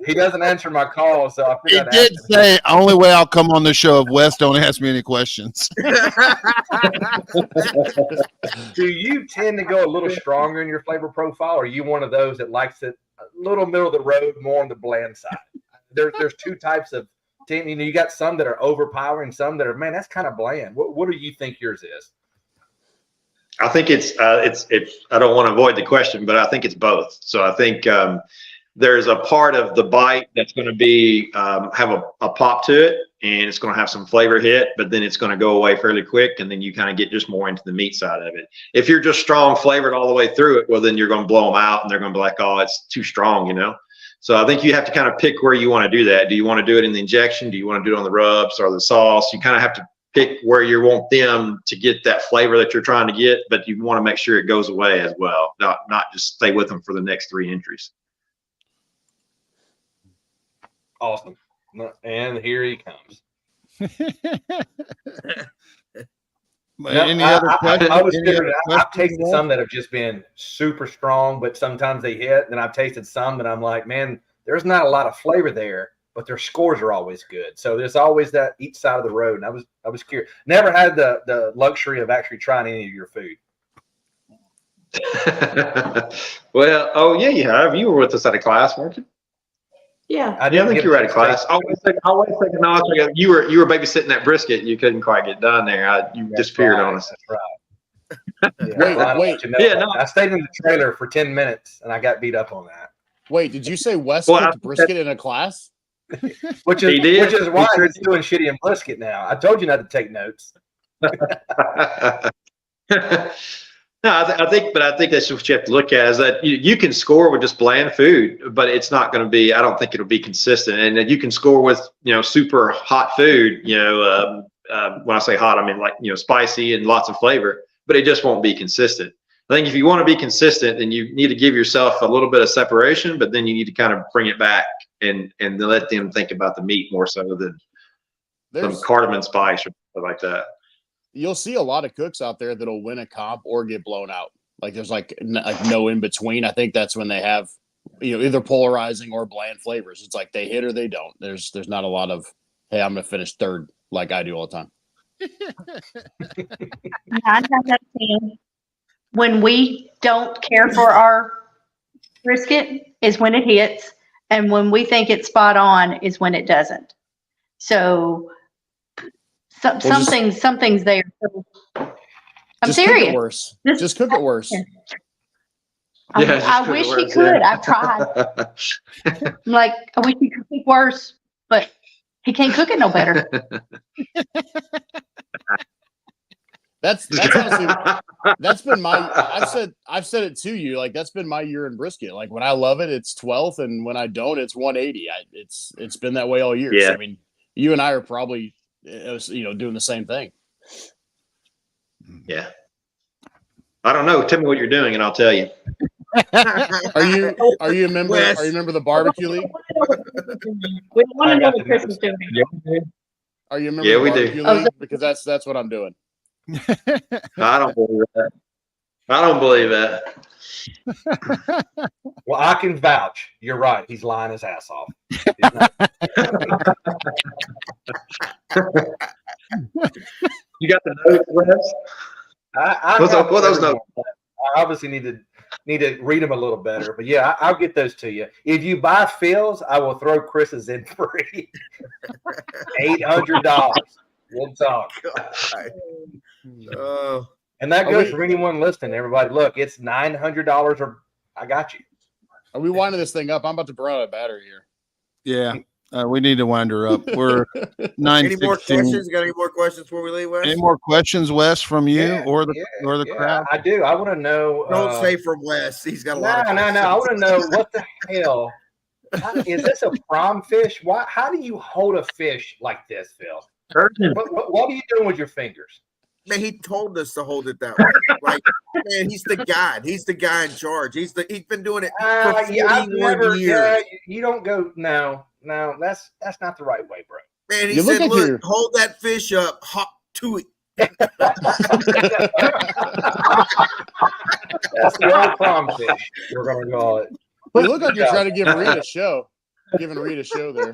he doesn't answer my call. So I he did say, only way I'll come on the show if Wes don't ask me any questions. Do you tend to go a little stronger in your flavor profile, or are you one of those that likes it a little middle of the road, more on the bland side? There's 2 types of team. You got some that are overpowering, some that are, man, that's kind of bland. What do you think yours is? I think it's I don't want to avoid the question, but I think it's both. So I think there's a part of the bite that's going to be have a pop to it, and it's going to have some flavor hit, but then it's going to go away fairly quick, and then you kind of get just more into the meat side of it. If you're just strong flavored all the way through it, well, then you're going to blow them out, and they're going to be like, oh, it's too strong, So I think you have to kind of pick where you want to do that. Do you want to do it in the injection? Do you want to do it on the rubs or the sauce? You kind of have to pick where you want them to get that flavor that you're trying to get, but you want to make sure it goes away as well, not just stay with them for the next 3 entries. Awesome. And here he comes. Any other questions? I've tasted some that have just been super strong, but sometimes they hit. And I've tasted some that I'm like, man, there's not a lot of flavor there, but their scores are always good. So there's always that each side of the road. And I was curious. Never had the luxury of actually trying any of your food. Well, oh yeah, you have. You were with us at a class, weren't you? Yeah. I think you were at a class. Always take a notch. You were babysitting that brisket. You couldn't quite get done there. You disappeared on us. That's right. Wait. Yeah, no. I stayed in the trailer for 10 minutes and I got beat up on that. Wait, did you say Wes cooked brisket in a class? which is why he's doing shitty and brisket now. I told you not to take notes. No, I think that's what you have to look at is that you can score with just bland food, but it's not going to be. I don't think it'll be consistent. And you can score with super hot food. When I say hot, I mean like spicy and lots of flavor, but it just won't be consistent. I think if you want to be consistent, then you need to give yourself a little bit of separation, but then you need to kind of bring it back and let them think about the meat more so than some cardamom spice or something like that. You'll see a lot of cooks out there that'll win a comp or get blown out. Like there's like no in between. I think that's when they have either polarizing or bland flavors. It's like they hit or they don't. There's not a lot of, hey, I'm going to finish third like I do all the time. 9 times out of 10, when we don't care for our brisket is when it hits, and when we think it's spot on is when it doesn't. So something's there. So, I'm serious. Cook it worse. Just cook it worse. I wish he could. I've tried. I'm like, I wish he could cook worse, but he can't cook it no better. That's honestly, that's been my. I've said it to you. Like that's been my year in brisket. Like when I love it, it's 12th, and when I don't, it's 180. It's been that way all year. Yeah. So, I mean, you and I are probably doing the same thing. Yeah. I don't know. Tell me what you're doing, and I'll tell you. Are you a member? Yes. Are you a member of the barbecue league? We want to know what Chris is doing. Are you a member of the barbecue league? Because that's what I'm doing. I don't believe that. I don't believe that. Well, I can vouch. You're right. He's lying his ass off. You got the notes, Wes? What's those notes? I obviously need to read them a little better, but yeah, I'll get those to you. If you buy Phil's, I will throw Chris's in free. $800. We'll talk. And that goes for anyone listening. Everybody, look, it's $900, or I got you. Are we winding this thing up? I'm about to burn out a battery here. Yeah. We need to wind her up. We're 9:16. Any more questions? Got any more questions before we leave, Wes? Any more questions, Wes, from you or the crowd? I do. I want to know. Don't say from Wes. He's got a lot of questions. No. I want to know what the hell is this a prom fish? Why? How do you hold a fish like this, Phil? What are you doing with your fingers? Man, he told us to hold it that way. Like, man, he's the guy. He's the guy in charge. He's been doing it for 41 years. You don't go. No, that's not the right way, bro. Man, he said, "Look, hold that fish up, hop to it." That's the old prom fish. We're gonna call it. You look like you're trying to give Reed a show. Giving Reed a show there.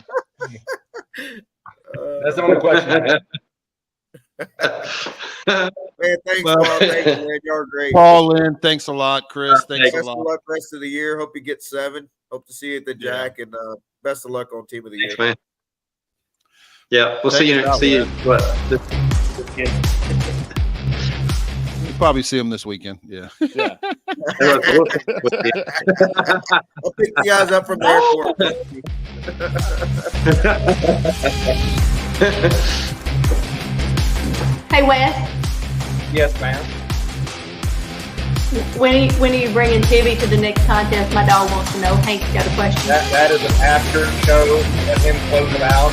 That's the only question I have. Man, thanks, Paul. Thank you, man. You're great. Paul, Lynn, thanks a lot. Chris, thanks a lot. Best of luck rest of the year. Hope you get 7. Hope to see you at the Jack, and best of luck on Team of the Year. Man. Yeah, we'll see you. What? We'll probably see him this weekend. Yeah. Yeah. I'll pick you guys up from the airport. Hey, Wes. Yes, ma'am. When are you bringing Tibby to the next contest? My dog wants to know. Hank's got a question. That is an after show. Let him close it out.